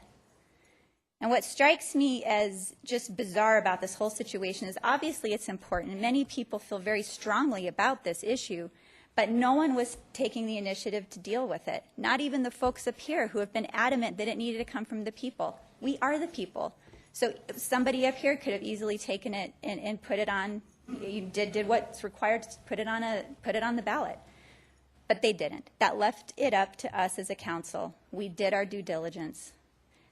And what strikes me as just bizarre about this whole situation is obviously it's important. Many people feel very strongly about this issue, but no one was taking the initiative to deal with it. Not even the folks up here who have been adamant that it needed to come from the people. We are the people. So somebody up here could have easily taken it and put it on, did what's required to put it on the ballot. But they didn't. That left it up to us as a council. We did our due diligence.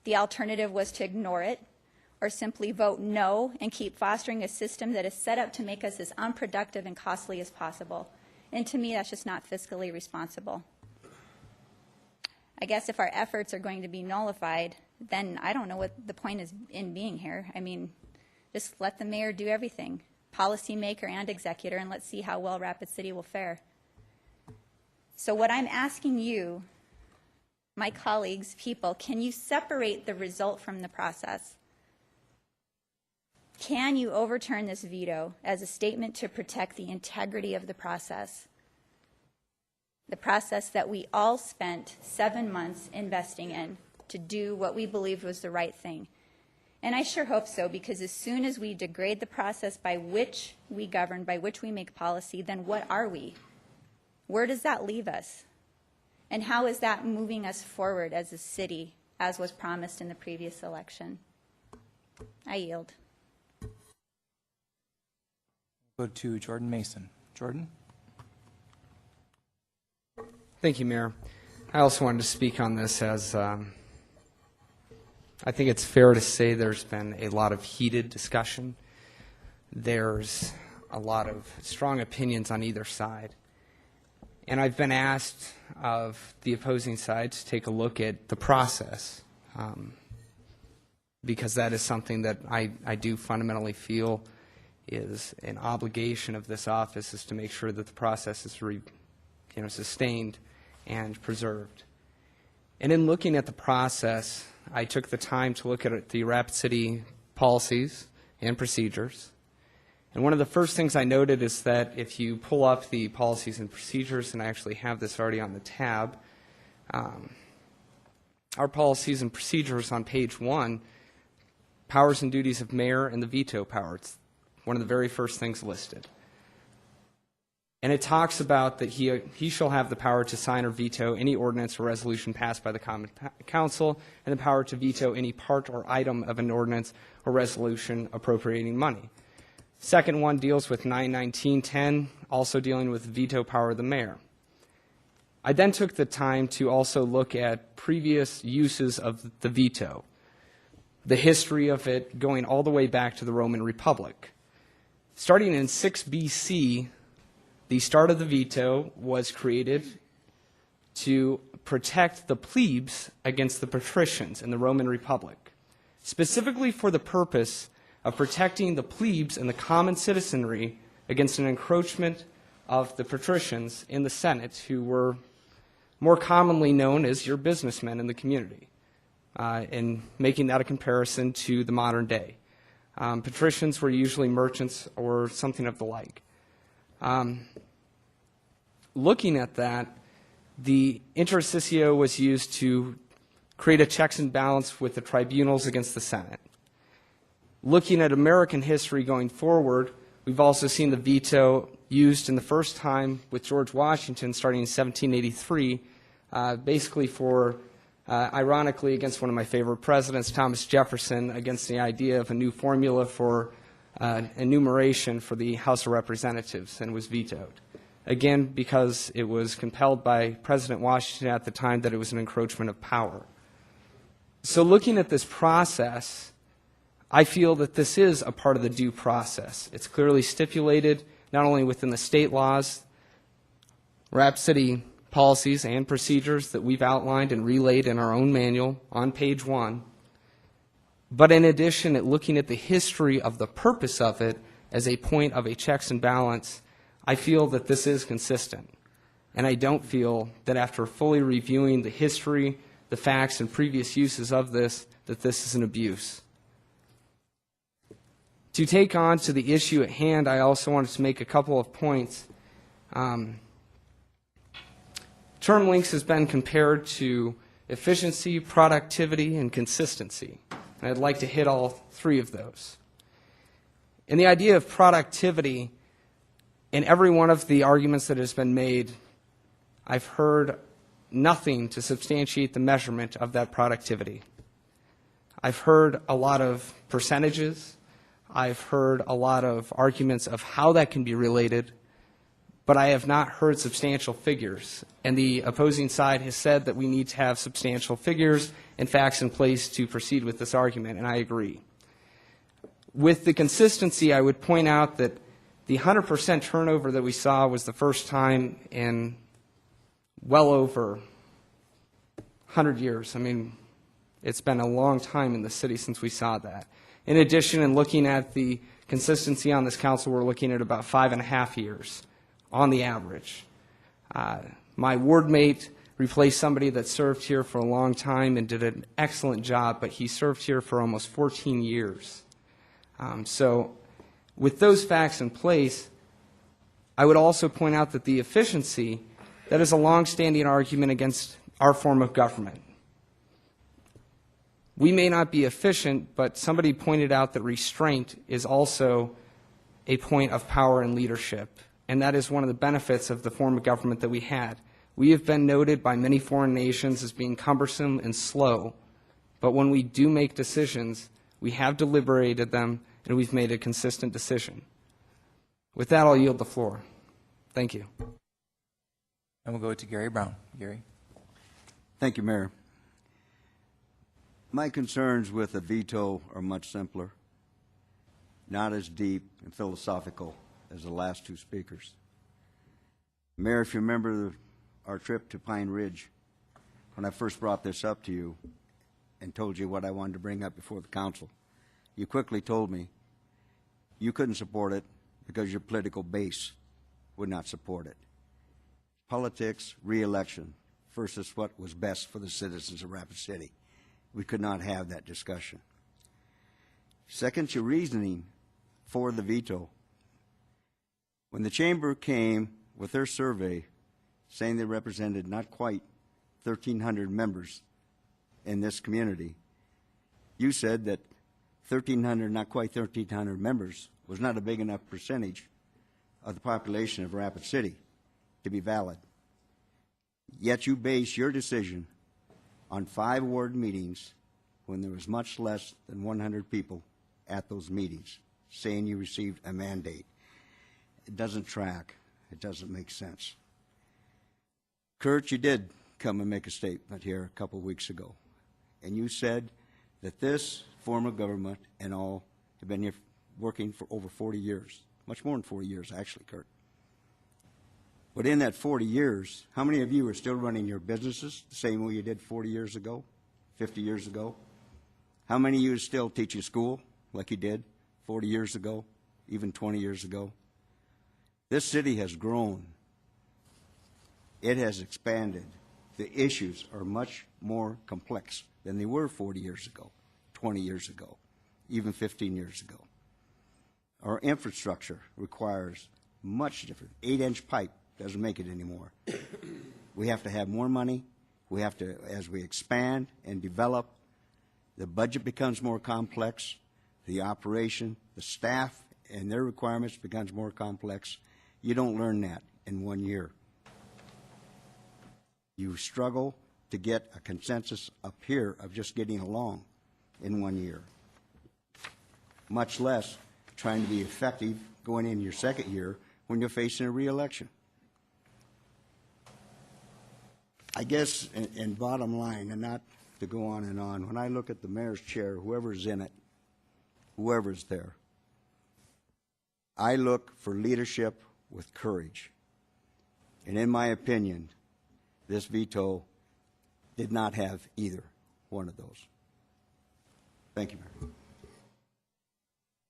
The alternative was to ignore it or simply vote no and keep fostering a system that is set up to make us as unproductive and costly as possible. And to me, that's just not fiscally responsible. I guess if our efforts are going to be nullified, then I don't know what the point is in being here. I mean, just let the mayor do everything, policymaker and executor, and let's see how well Rapid City will fare. So what I'm asking you, my colleagues, people, can you separate the result from the process? Can you overturn this veto as a statement to protect the integrity of the process? The process that we all spent 7 months investing in to do what we believed was the right thing. And I sure hope so, because as soon as we degrade the process by which we govern, by which we make policy, then what are we? Where does that leave us? And how is that moving us forward as a city, as was promised in the previous election? I yield. Go to Jordan Mason. Jordan? Thank you, Mayor. I also wanted to speak on this as I think it's fair to say there's been a lot of heated discussion. There's a lot of strong opinions on either side. And I've been asked of the opposing side to take a look at the process, because that is something that I do fundamentally feel is an obligation of this office, is to make sure that the process is sustained and preserved. And in looking at the process, I took the time to look at the Rapid City policies and procedures. And one of the first things I noted is that if you pull up the policies and procedures, and I actually have this already on the tab, our policies and procedures on page 1, powers and duties of mayor and the veto power. It's one of the very first things listed. And it talks about that he shall have the power to sign or veto any ordinance or resolution passed by the Common Council, and the power to veto any part or item of an ordinance or resolution appropriating money. Second one deals with 91910, also dealing with veto power of the mayor. I then took the time to also look at previous uses of the veto, the history of it going all the way back to the Roman Republic. Starting in 6 BC, the start of the veto was created to protect the plebes against the patricians in the Roman Republic, specifically for the purpose of protecting the plebes and the common citizenry against an encroachment of the patricians in the Senate, who were more commonly known as your businessmen in the community, and making that a comparison to the modern day. Patricians were usually merchants or something of the like. Looking at that, the interstitio was used to create a checks and balance with the tribunals against the Senate. Looking at American history going forward, we've also seen the veto used in the first time with George Washington starting in 1783, basically for, ironically, against one of my favorite presidents, Thomas Jefferson, against the idea of a new formula for enumeration for the House of Representatives, and was vetoed. Again, because it was compelled by President Washington at the time that it was an encroachment of power. So looking at this process, I feel that this is a part of the due process. It's clearly stipulated not only within the state laws, Rapid City policies and procedures that we've outlined and relayed in our own manual on page 1, but in addition, at looking at the history of the purpose of it as a point of a checks and balance, I feel that this is consistent. And I don't feel that after fully reviewing the history, the facts, and previous uses of this, that this is an abuse. To take on to the issue at hand, I also wanted to make a couple of points. Term lengths has been compared to efficiency, productivity, and consistency. And I'd like to hit all three of those. In the idea of productivity, in every one of the arguments that has been made, I've heard nothing to substantiate the measurement of that productivity. I've heard a lot of percentages. I've heard a lot of arguments of how that can be related, but I have not heard substantial figures. And the opposing side has said that we need to have substantial figures and facts in place to proceed with this argument, and I agree. With the consistency, I would point out that the 100% turnover that we saw was the first time in well over 100 years. I mean, it's been a long time in the city since we saw that. In addition, in looking at the consistency on this council, we're looking at about 5.5 years on the average. My ward mate replaced somebody that served here for a long time and did an excellent job, but he served here for almost 14 years. So with those facts in place, I would also point out that the efficiency, that is a long-standing argument against our form of government. We may not be efficient, but somebody pointed out that restraint is also a point of power and leadership, and that is one of the benefits of the form of government that we had. We have been noted by many foreign nations as being cumbersome and slow, but when we do make decisions, we have deliberated them, and we've made a consistent decision. With that, I'll yield the floor. Thank you. And we'll go to Gary Brown. Gary. Thank you, Mayor. My concerns with a veto are much simpler, not as deep and philosophical as the last two speakers. Mayor, if you remember our trip to Pine Ridge, when I first brought this up to you and told you what I wanted to bring up before the council, you quickly told me you couldn't support it because your political base would not support it. Politics, re-election versus what was best for the citizens of Rapid City. We could not have that discussion. Second, your reasoning for the veto. When the chamber came with their survey saying they represented not quite 1,300 members in this community, you said that 1,300, not quite 1,300 members was not a big enough percentage of the population of Rapid City to be valid. Yet you base your decision on 5 ward meetings when there was much less than 100 people at those meetings, saying you received a mandate. It doesn't track. It doesn't make sense. Kurt, you did come and make a statement here a couple of weeks ago, and you said that this form of government and all have been here working for over 40 years, much more than 40 years, actually, Kurt. But in that 40 years, how many of you are still running your businesses the same way you did 40 years ago, 50 years ago? How many of you are still teaching school like you did 40 years ago, even 20 years ago? This city has grown. It has expanded. The issues are much more complex than they were 40 years ago, 20 years ago, even 15 years ago. Our infrastructure requires much different. 8-inch pipe doesn't make it anymore. We have to have more money. We have to, as we expand and develop, the budget becomes more complex, the operation, the staff and their requirements becomes more complex. You don't learn that in 1 year. You struggle to get a consensus up here of just getting along in 1 year, much less trying to be effective going into your second year when you're facing a re-election. I guess, in bottom line, and not to go on and on, when I look at the mayor's chair, whoever's in it, whoever's there, I look for leadership with courage. And in my opinion, this veto did not have either one of those. Thank you, Mayor.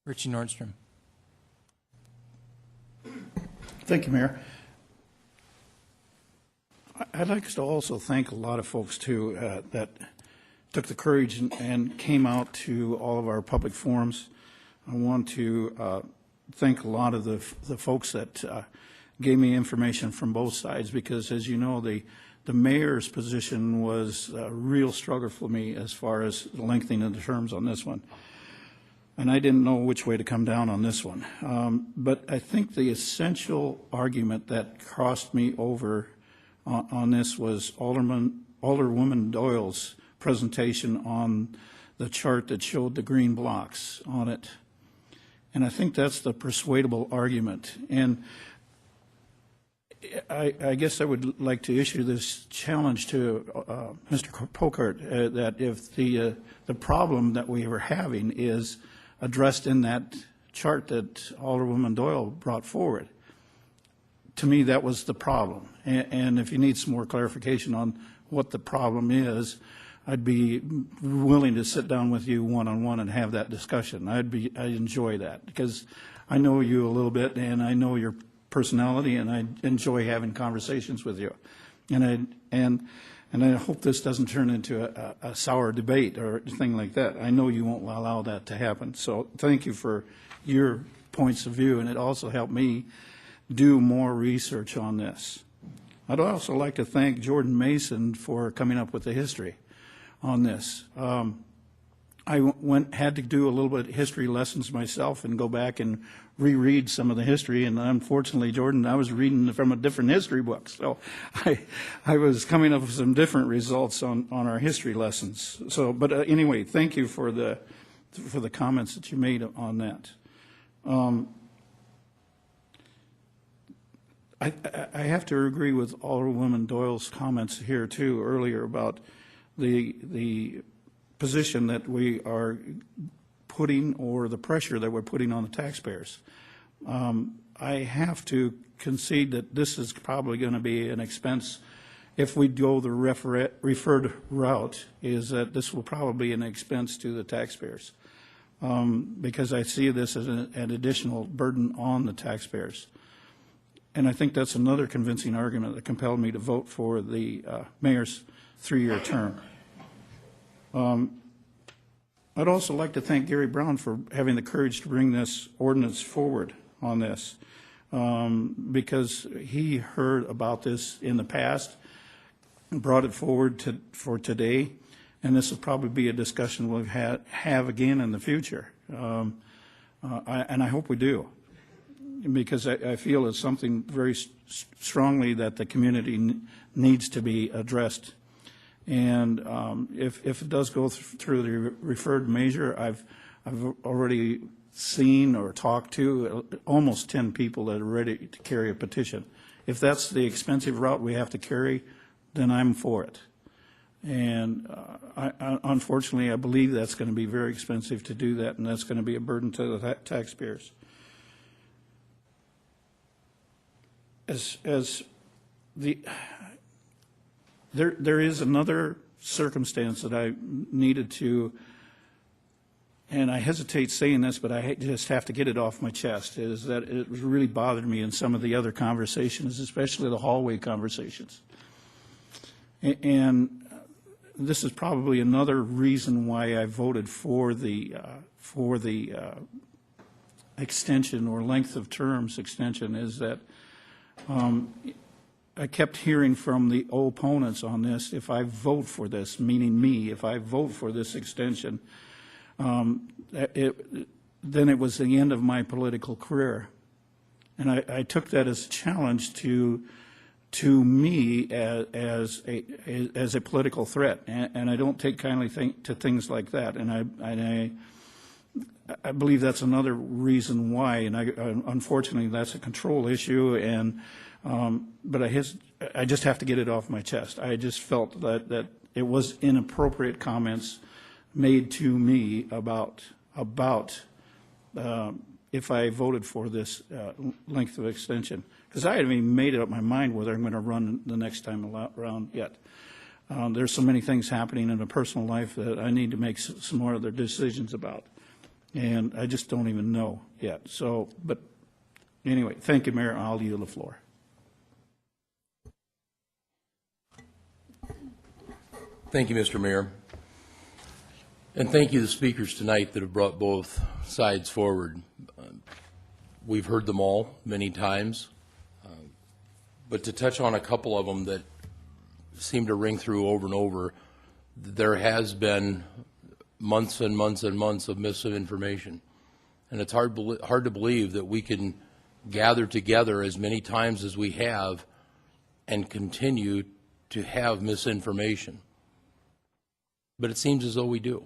Richie Nordstrom. Thank you, Mayor. I'd like to also thank a lot of folks, too, that took the courage and came out to all of our public forums. I want to thank a lot of the folks that gave me information from both sides, because, as you know, the mayor's position was a real struggle for me as far as lengthening of the terms on this one. And I didn't know which way to come down on this one. But I think the essential argument that crossed me over on this was Alderwoman Doyle's presentation on the chart that showed the green blocks on it. And I think that's the persuadable argument. And I guess I would like to issue this challenge to Mr. Pokart, that if the problem that we were having is addressed in that chart that Alderwoman Doyle brought forward, to me that was the problem. And if you need some more clarification on what the problem is, I'd be willing to sit down with you one-on-one and have that discussion. I'd enjoy that, because I know you a little bit and I know your personality, and I enjoy having conversations with you. And I hope this doesn't turn into a sour debate or anything like that. I know you won't allow that to happen. So thank you for your points of view, and it also helped me do more research on this. I'd also like to thank Jordan Mason for coming up with the history on this. I had to do a little bit of history lessons myself and go back and reread some of the history. And unfortunately, Jordan, I was reading from a different history book. So I was coming up with some different results on our history lessons. So, but anyway, thank you for the comments that you made on that. I have to agree with Alderwoman Doyle's comments here too earlier about the position that we are putting, or the pressure that we're putting on the taxpayers. I have to concede that this is probably going to be an expense. If we go the referred route, is that this will probably be an expense to the taxpayers, because I see this as an additional burden on the taxpayers. And I think that's another convincing argument that compelled me to vote for the mayor's 3-year term. I'd also like to thank Gary Brown for having the courage to bring this ordinance forward on this, because he heard about this in the past, brought it forward for today, and this will probably be a discussion we'll have again in the future, and I hope we do. because I feel it's something very strongly that the community needs to be addressed. And if it does go through the referred measure, I've already seen or talked to almost 10 people that are ready to carry a petition. If that's the expensive route we have to carry, then I'm for it. And unfortunately, I believe that's going to be very expensive to do that, and that's going to be a burden to the taxpayers. There is another circumstance that I needed to, and I hesitate saying this, but I just have to get it off my chest, is that it really bothered me in some of the other conversations, especially the hallway conversations. And this is probably another reason why I voted for the extension or length of terms extension, is that I kept hearing from the opponents on this, if I vote for this, meaning me, if I vote for this extension, then it was the end of my political career. And I took that as a challenge to me as a political threat, and I don't take kindly to things like that. And I believe that's another reason why. And unfortunately, that's a control issue. And but I just have to get it off my chest. I just felt that it was inappropriate comments made to me about if I voted for this length of extension. Because I haven't even made up my mind whether I'm going to run the next time around yet. There's so many things happening in a personal life that I need to make some more other decisions about. And I just don't even know yet. So, but anyway, thank you, Mayor. I'll yield the floor. Thank you, Mr. Mayor. And thank you to the speakers tonight that have brought both sides forward. We've heard them all many times. But to touch on a couple of them that seem to ring through over and over, there has been months and months and months of misinformation. And it's hard to believe that we can gather together as many times as we have and continue to have misinformation. But it seems as though we do.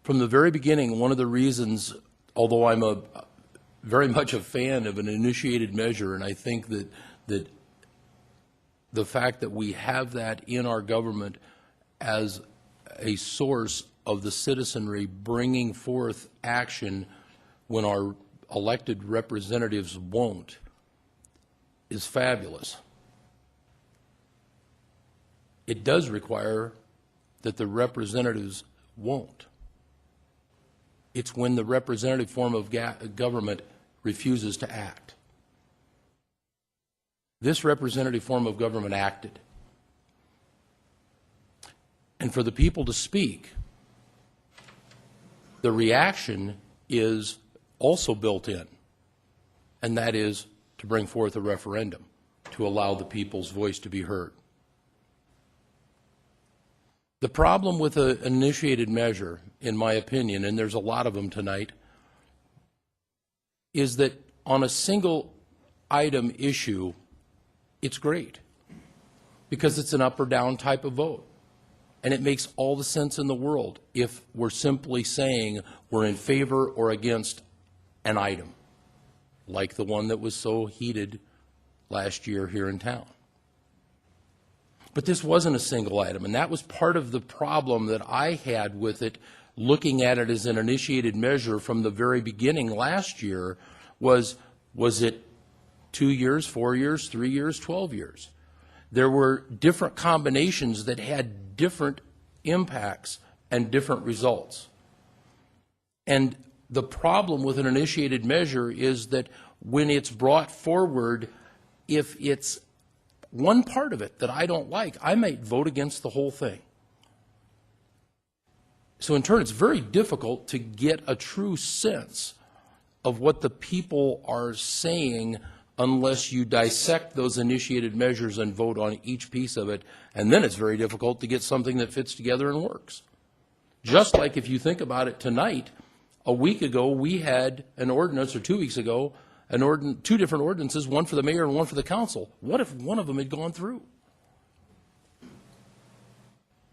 From the very beginning, one of the reasons, although I'm very much a fan of an initiated measure, and I think that the fact that we have that in our government as a source of the citizenry bringing forth action when our elected representatives won't is fabulous. It does require that the representatives won't. It's when the representative form of government refuses to act. This representative form of government acted. And for the people to speak, the reaction is also built in, and that is to bring forth a referendum to allow the people's voice to be heard. The problem with an initiated measure, in my opinion, and there's a lot of them tonight, is that on a single item issue, it's great because it's an up or down type of vote. And it makes all the sense in the world if we're simply saying we're in favor or against an item, like the one that was so heated last year here in town. But this wasn't a single item, and that was part of the problem that I had with it, looking at it as an initiated measure from the very beginning last year. Was it 2 years, 4 years, 3 years, 12 years? There were different combinations that had different impacts and different results. And the problem with an initiated measure is that when it's brought forward, if it's one part of it that I don't like, I might vote against the whole thing. So in turn, it's very difficult to get a true sense of what the people are saying unless you dissect those initiated measures and vote on each piece of it. And then it's very difficult to get something that fits together and works. Just like if you think about it tonight, A week ago, we had an ordinance, or 2 weeks ago, two different ordinances, one for the mayor and one for the council. What if one of them had gone through?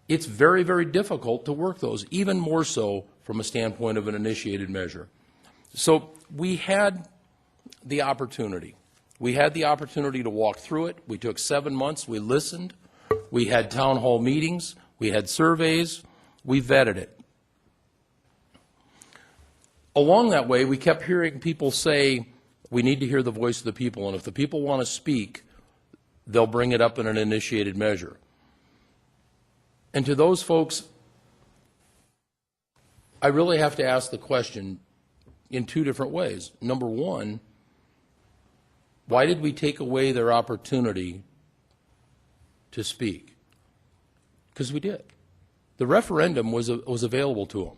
It's very, very difficult to work those, even more so from a standpoint of an initiated measure. So we had the opportunity. We had the opportunity to walk through it. We took 7 months. We listened. We had town hall meetings. We had surveys. We vetted it. Along that way, we kept hearing people say, we need to hear the voice of the people, and if the people want to speak, they'll bring it up in an initiated measure. And to those folks, I really have to ask the question in two different ways. Number one, why did we take away their opportunity to speak? Because we did. The referendum was available to them.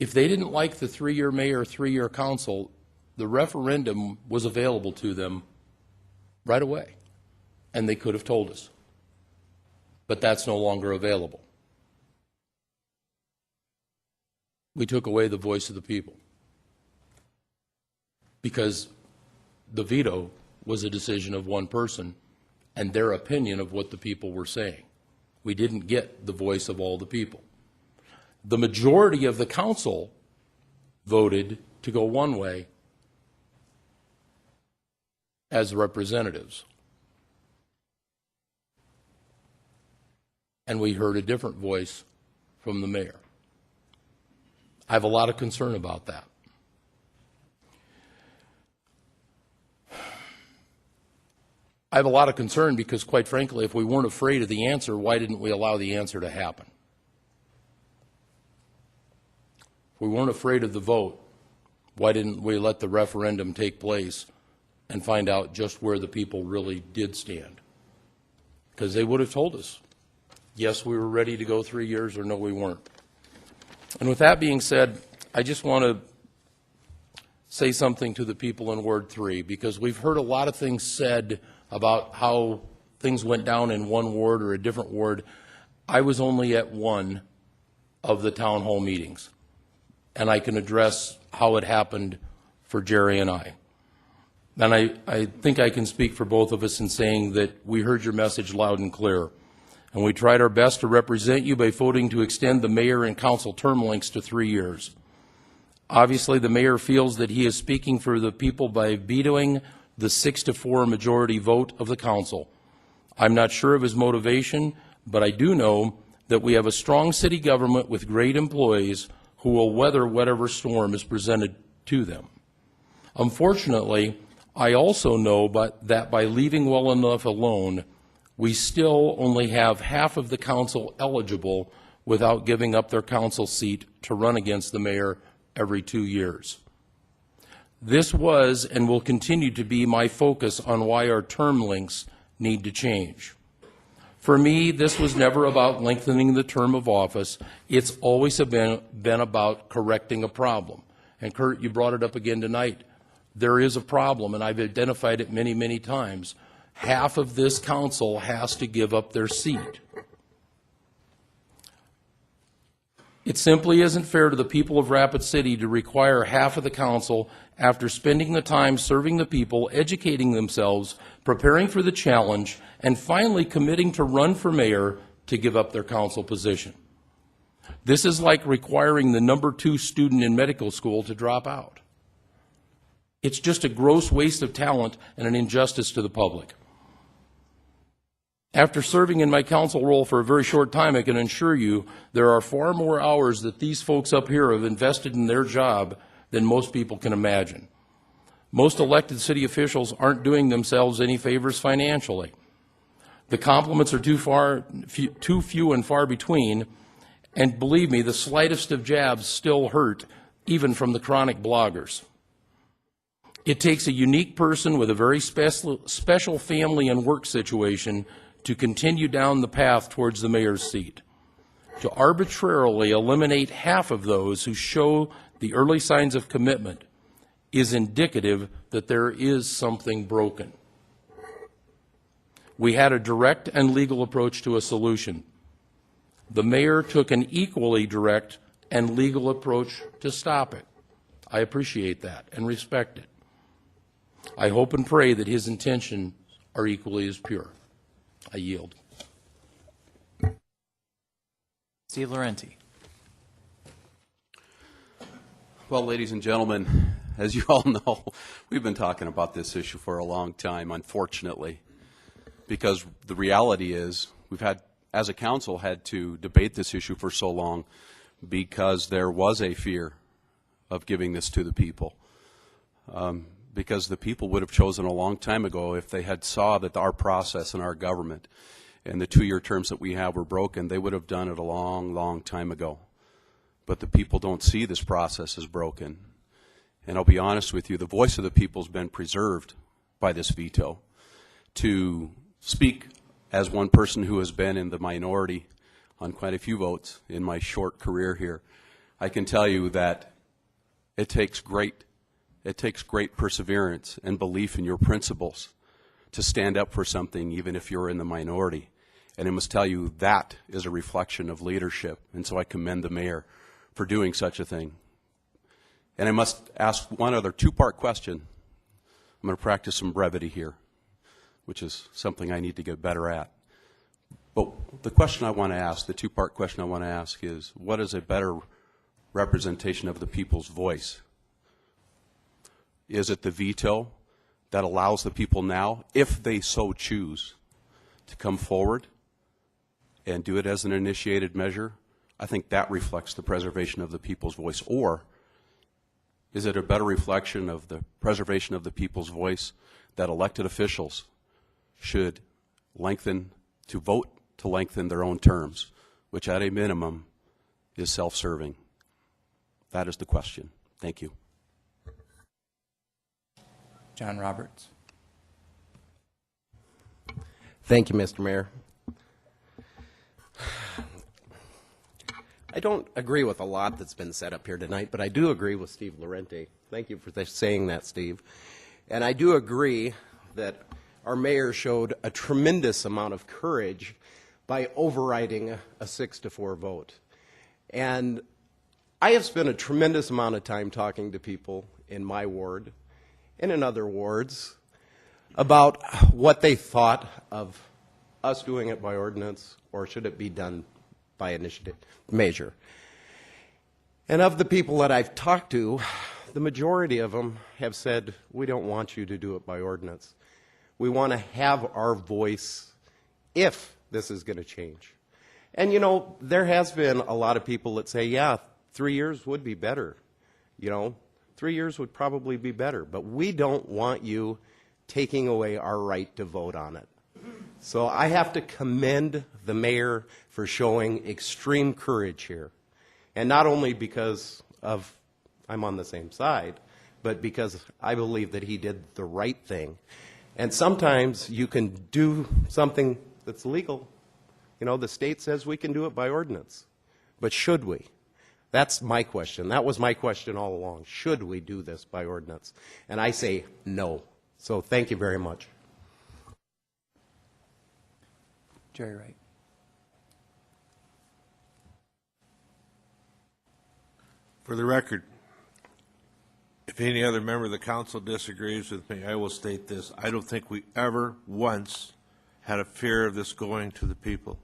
If they didn't like the 3-year mayor, 3-year council, the referendum was available to them right away, and they could have told us. But that's no longer available. We took away the voice of the people because the veto was a decision of one person and their opinion of what the people were saying. We didn't get the voice of all the people. The majority of the council voted to go one way as representatives. And we heard a different voice from the mayor. I have a lot of concern about that. I have a lot of concern because, quite frankly, if we weren't afraid of the answer, why didn't we allow the answer to happen? If we weren't afraid of the vote, why didn't we let the referendum take place and find out just where the people really did stand? Because they would have told us, yes, we were ready to go 3 years, or no, we weren't. And with that being said, I just want to say something to the people in Ward 3, because we've heard a lot of things said about how things went down in one ward or a different ward. I was only at one of the town hall meetings, and I can address how it happened for Jerry and I. And I think I can speak for both of us in saying that we heard your message loud and clear, and we tried our best to represent you by voting to extend the mayor and council term lengths to 3 years. Obviously, the mayor feels that he is speaking for the people by vetoing the 6-4 majority vote of the council. I'm not sure of his motivation, but I do know that we have a strong city government with great employees who will weather whatever storm is presented to them. Unfortunately, I also know that by leaving well enough alone, we still only have half of the council eligible without giving up their council seat to run against the mayor every 2 years. This was and will continue to be my focus on why our term lengths need to change. For me, this was never about lengthening the term of office. It's always been about correcting a problem. And Kurt, you brought it up again tonight. There is a problem, and I've identified it many, many times. Half of this council has to give up their seat. It simply isn't fair to the people of Rapid City to require half of the council, after spending the time serving the people, educating themselves, preparing for the challenge, and finally committing to run for mayor, to give up their council position. This is like requiring the number 2 student in medical school to drop out. It's just a gross waste of talent and an injustice to the public. After serving in my council role for a very short time, I can assure you there are far more hours that these folks up here have invested in their job than most people can imagine. Most elected city officials aren't doing themselves any favors financially. The compliments are too few and far between, and believe me, the slightest of jabs still hurt, even from the chronic bloggers. It takes a unique person with a very special family and work situation to continue down the path towards the mayor's seat. To arbitrarily eliminate half of those who show the early signs of commitment is indicative that there is something broken. We had a direct and legal approach to a solution. The mayor took an equally direct and legal approach to stop it. I appreciate that and respect it. I hope and pray that his intentions are equally as pure. I yield. Steve Laurenti. Well, ladies and gentlemen, as you all know, we've been talking about this issue for a long time, unfortunately, because the reality is we've had, as a council, had to debate this issue for so long because there was a fear of giving this to the people. Because the people would have chosen a long time ago if they had saw that our process and our government and the 2-year terms that we have were broken, they would have done it a long, long time ago. But the people don't see this process as broken. And I'll be honest with you, the voice of the people has been preserved by this veto. To speak as one person who has been in the minority on quite a few votes in my short career here, I can tell you that it takes great perseverance and belief in your principles to stand up for something even if you're in the minority. And I must tell you that is a reflection of leadership. And so I commend the mayor for doing such a thing. And I must ask one other two-part question. I'm going to practice some brevity here, which is something I need to get better at. But the question I want to ask, the two-part question I want to ask is, what is a better representation of the people's voice? Is it the veto that allows the people now, if they so choose, to come forward and do it as an initiated measure? I think that reflects the preservation of the people's voice. Or is it a better reflection of the preservation of the people's voice that elected officials should vote to lengthen their own terms, which at a minimum is self-serving? That is the question. Thank you. John Roberts. Thank you, Mr. Mayor. I don't agree with a lot that's been said up here tonight, but I do agree with Steve Laurenti. Thank you for saying that, Steve. And I do agree that our mayor showed a tremendous amount of courage by overriding a 6-4 vote. And I have spent a tremendous amount of time talking to people in my ward and in other wards about what they thought of us doing it by ordinance, or should it be done by initiative measure. And of the people that I've talked to, the majority of them have said, we don't want you to do it by ordinance. We want to have our voice if this is going to change. And, you know, there has been a lot of people that say, yeah, 3 years would be better. You know, 3 years would probably be better. But we don't want you taking away our right to vote on it. So I have to commend the mayor for showing extreme courage here. And not only because of I'm on the same side, but because I believe that he did the right thing. And sometimes you can do something that's legal. You know, the state says we can do it by ordinance. But should we? That's my question. That was my question all along. Should we do this by ordinance? And I say no. So thank you very much. Jerry Wright. For the record, if any other member of the council disagrees with me, I will state this. I don't think we ever once had a fear of this going to the people.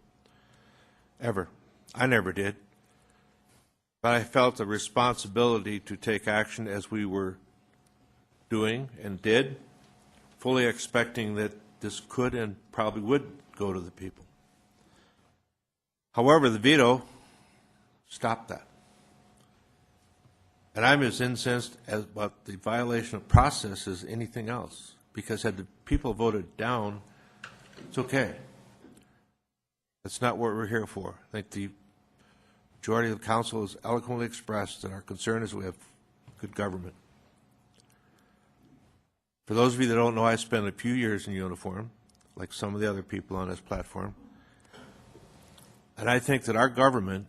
Ever. I never did. But I felt a responsibility to take action as we were doing and did, fully expecting that this could and probably would go to the people. However, the veto stopped that. And I'm as incensed about the violation of process as anything else, because had the people voted down, it's okay. That's not what we're here for. I think the majority of the council has eloquently expressed that our concern is we have good government. For those of you that don't know, I spent a few years in uniform, like some of the other people on this platform. And I think that our government,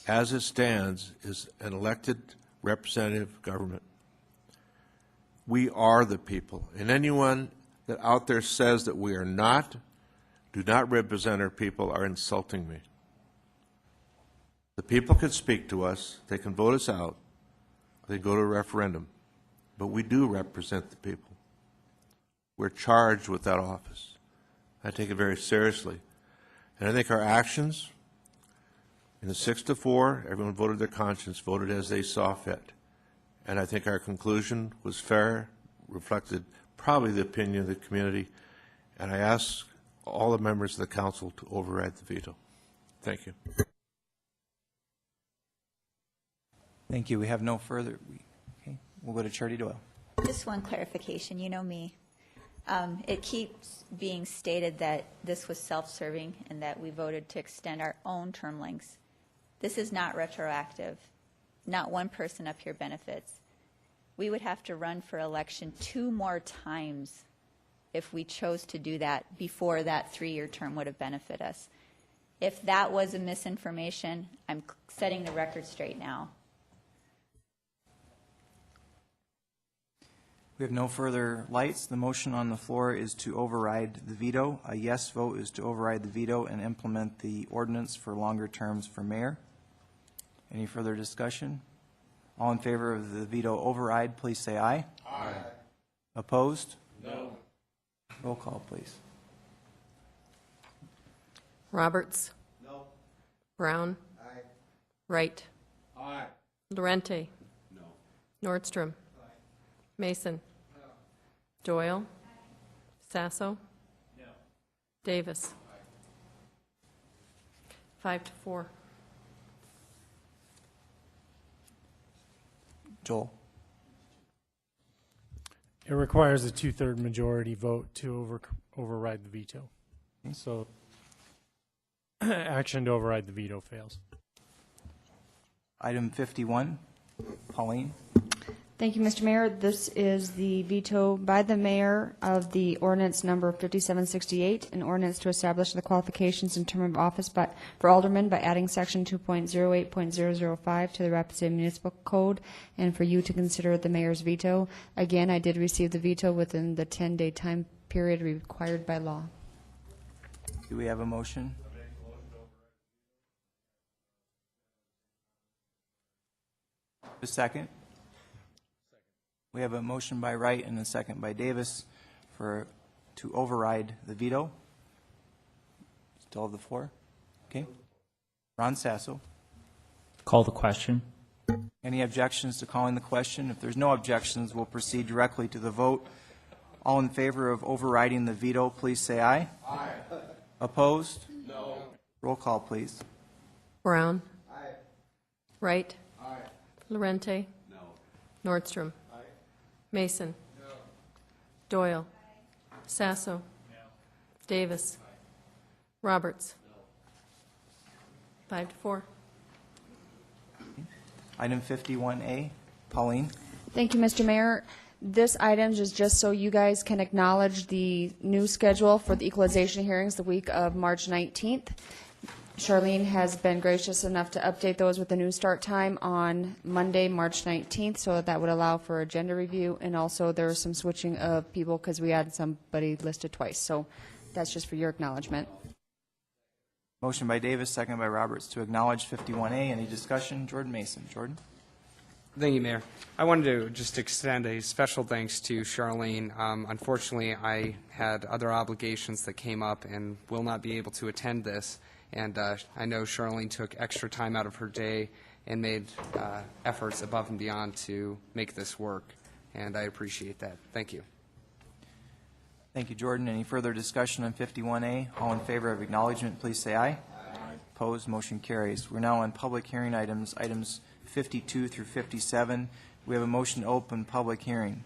as it stands, is an elected representative government. We are the people. And anyone that out there says that we are not, do not represent our people, are insulting me. The people can speak to us, they can vote us out, they go to a referendum, but we do represent the people. We're charged with that office. I take it very seriously. And I think our actions, in the 6-4, everyone voted their conscience, voted as they saw fit. And I think our conclusion was fair, reflected probably the opinion of the community, and I ask all the members of the council to override the veto. Thank you. Thank you. We have no further. Okay, we'll go to Charity Doyle. Just one clarification, you know me. It keeps being stated that this was self-serving and that we voted to extend our own term lengths. This is not retroactive. Not one person up here benefits. We would have to run for election 2 more times if we chose to do that before that 3-year term would have benefited us. If that was a misinformation, I'm setting the record straight now. We have no further lights. The motion on the floor is to override the veto. A yes vote is to override the veto and implement the ordinance for longer terms for mayor. Any further discussion? All in favor of the veto override, please say aye. Aye. Opposed? No. Roll call, please. Roberts. No. Brown. Aye. Wright. Aye. Lorente. No. Nordstrom. Aye. Mason. No. Doyle. Sasso. No. Davis. 5-4. Joel. It requires a 2/3 majority vote to override the veto. So action to override the veto fails. Item 51, Pauline. Thank you, Mr. Mayor. This is the veto by the mayor of the ordinance number 5768, an ordinance to establish the qualifications and term of office for aldermen by adding section 2.08.005 to the Rapid City Municipal Code, and for you to consider the mayor's veto. Again, I did receive the veto within the 10-day time period required by law. Do we have a motion? A second? We have a motion by Wright and a second by Davis to override the veto. Still have the floor? Okay. Ron Sasso. Call the question. Any objections to calling the question? If there's no objections, we'll proceed directly to the vote. All in favor of overriding the veto, please say aye. Aye. Opposed? No. Roll call, please. Brown. Aye. Wright. Aye. Lorente. No. Nordstrom. Aye. Mason. No. Doyle. Sasso. Davis. Roberts. 5-4. Item 51A, Pauline. Thank you, Mr. Mayor. This item is just so you guys can acknowledge the new schedule for the equalization hearings the week of March 19th. Charlene has been gracious enough to update those with the new start time on Monday, March 19th, so that would allow for agenda review, and also there was some switching of people because we had somebody listed twice. So that's just for your acknowledgement. Motion by Davis, second by Roberts to acknowledge 51A. Any discussion? Jordan Mason. Jordan? Thank you, Mayor. I wanted to just extend a special thanks to Charlene. Unfortunately, I had other obligations that came up and will not be able to attend this. And I know Charlene took extra time out of her day and made efforts above and beyond to make this work. And I appreciate that. Thank you. Thank you, Jordan. Any further discussion on 51A? All in favor of acknowledgement, please say aye. Aye. Opposed, motion carries. We're now on public hearing items 52 through 57. We have a motion to open public hearing.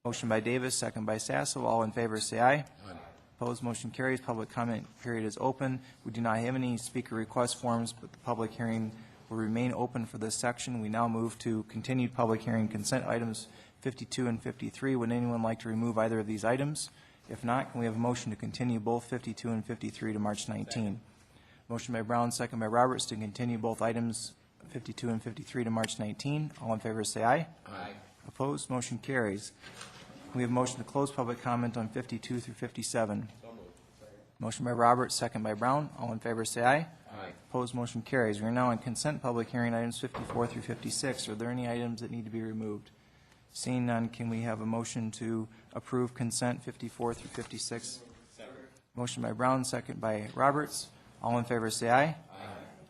Motion by Davis, second by Sasso. All in favor say aye. Aye. Opposed, motion carries. Public comment period is open. We do not have any speaker request forms, but the public hearing will remain open for this section. We now move to continued public hearing consent items 52 and 53. Would anyone like to remove either of these items? If not, can we have a motion to continue both 52 and 53 to March 19? Second. Motion by Brown, second by Roberts to continue both items 52 and 53 to March 19. All in favor say aye. Aye. Opposed, motion carries. We have a motion to close public comment on 52 through 57. So moved. Motion by Roberts, second by Brown. All in favor say aye. Aye. Opposed, motion carries. We are now on consent public hearing items 54 through 56. Are there any items that need to be removed? Seeing none, can we have a motion to approve consent 54 through 56? Motion by Brown, second by Roberts. All in favor say aye. Aye.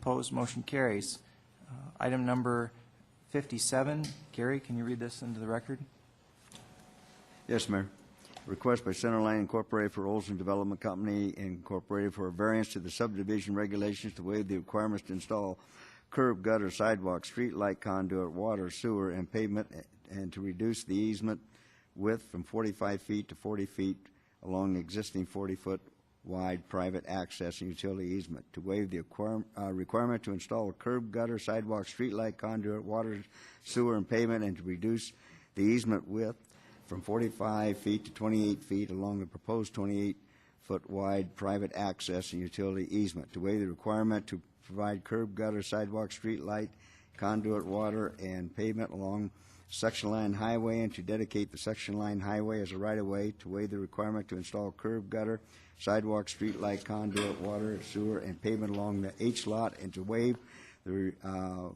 Opposed, motion carries. Item number 57. Gary, can you read this into the record? Yes, Mayor. Request by Centerline Incorporated for Olson Development Company Incorporated for a variance to the subdivision regulations to waive the requirements to install curb, gutter, sidewalk, street light conduit, water, sewer, and pavement, and to reduce the easement width from 45 feet to 40 feet along the existing 40-foot wide private access and utility easement, to waive the requirement to install a curb, gutter, sidewalk, street light conduit, water, sewer, and pavement, and to reduce the easement width from 45 feet to 28 feet along the proposed 28-foot wide private access and utility easement, to waive the requirement to provide curb, gutter, sidewalk, street light, conduit, water, and pavement along section line highway, and to dedicate the section line highway as a right-of-way, to waive the requirement to install curb, gutter, sidewalk, street light, conduit, water, sewer, and pavement along the H lot, and to waive the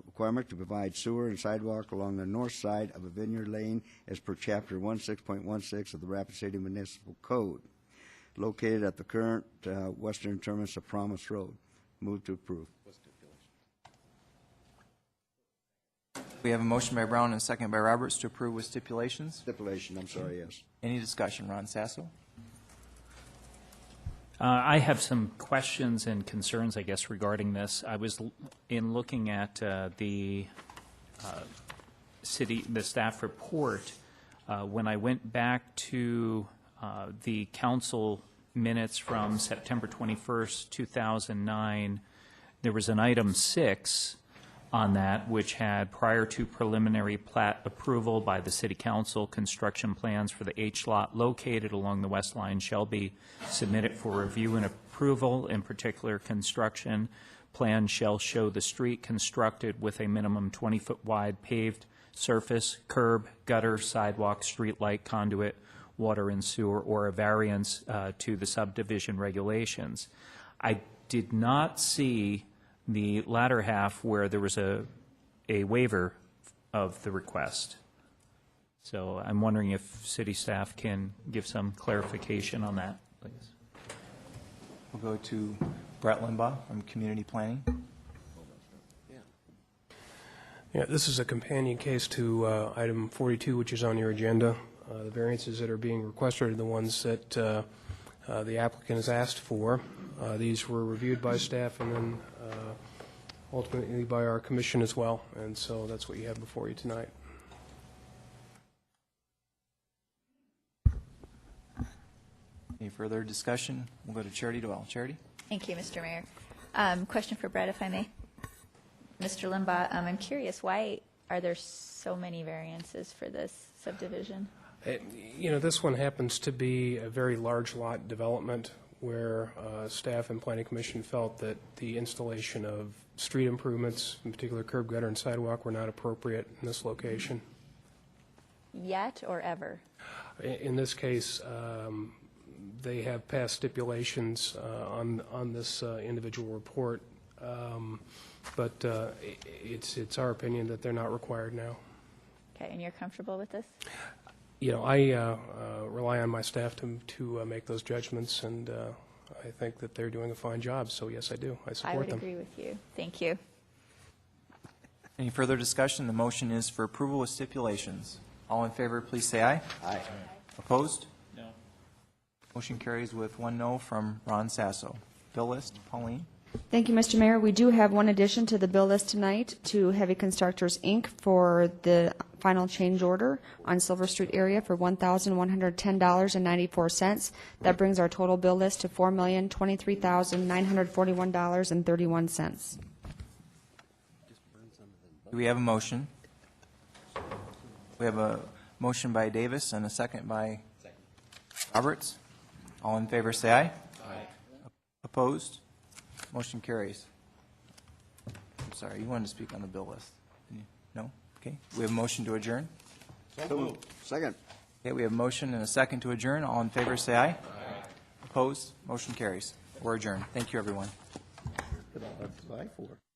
requirement to provide sewer and sidewalk along the north side of a vineyard lane as per Chapter 16.16 of the Rapid City Municipal Code, located at the current western terminus of Promise Road. Move to approve. We have a motion by Brown and a second by Roberts to approve with stipulations. Stipulation, I'm sorry, yes. Any discussion? Ron Sasso? I have some questions and concerns, I guess, regarding this. I was in looking at the staff report. When I went back to the council minutes from September 21st, 2009, there was an item 6 on that, which had prior to preliminary plat approval by the City Council, construction plans for the H lot located along the west line shall be submitted for review and approval. In particular, construction plan shall show the street constructed with a minimum 20-foot wide paved surface, curb, gutter, sidewalk, street light, conduit, water and sewer, or a variance to the subdivision regulations. I did not see the latter half where there was a waiver of the request. So I'm wondering if city staff can give some clarification on that, please. We'll go to Brett Limbaugh from Community Planning. Yeah, this is a companion case to item 42, which is on your agenda. The variances that are being requested are the ones that the applicant has asked for. These were reviewed by staff and then ultimately by our commission as well, and so that's what you have before you tonight. Any further discussion? We'll go to Charity Doyle. Charity? Thank you, Mr. Mayor. Question for Brett, if I may. Mr. Limbaugh, I'm curious, why are there so many variances for this subdivision? This one happens to be a very large lot development where staff and planning commission felt that the installation of street improvements, in particular curb, gutter, and sidewalk, were not appropriate in this location. Yet or ever? In this case, they have passed stipulations on this individual report, but it's our opinion that they're not required now. Okay, and you're comfortable with this? I rely on my staff to make those judgments, and I think that they're doing a fine job, so yes, I do. I support them. I would agree with you. Thank you. Any further discussion? The motion is for approval with stipulations. All in favor, please say aye. Aye. Opposed? No. Motion carries with 1 no from Ron Sasso. Bill list, Pauline? Thank you, Mr. Mayor. We do have one addition to the bill list tonight to Heavy Constructors, Inc. for the final change order on Silver Street area for $1,110.94. That brings our total bill list to $4,023,941.31. Do we have a motion? We have a motion by Davis and a second by Roberts. All in favor say aye. Aye. Opposed? Motion carries. I'm sorry, you wanted to speak on the bill list. No? Okay. We have a motion to adjourn. Second. Okay, we have a motion and a second to adjourn. All in favor say aye. Aye. Opposed? Motion carries. We're adjourned. Thank you, everyone. That's what I for.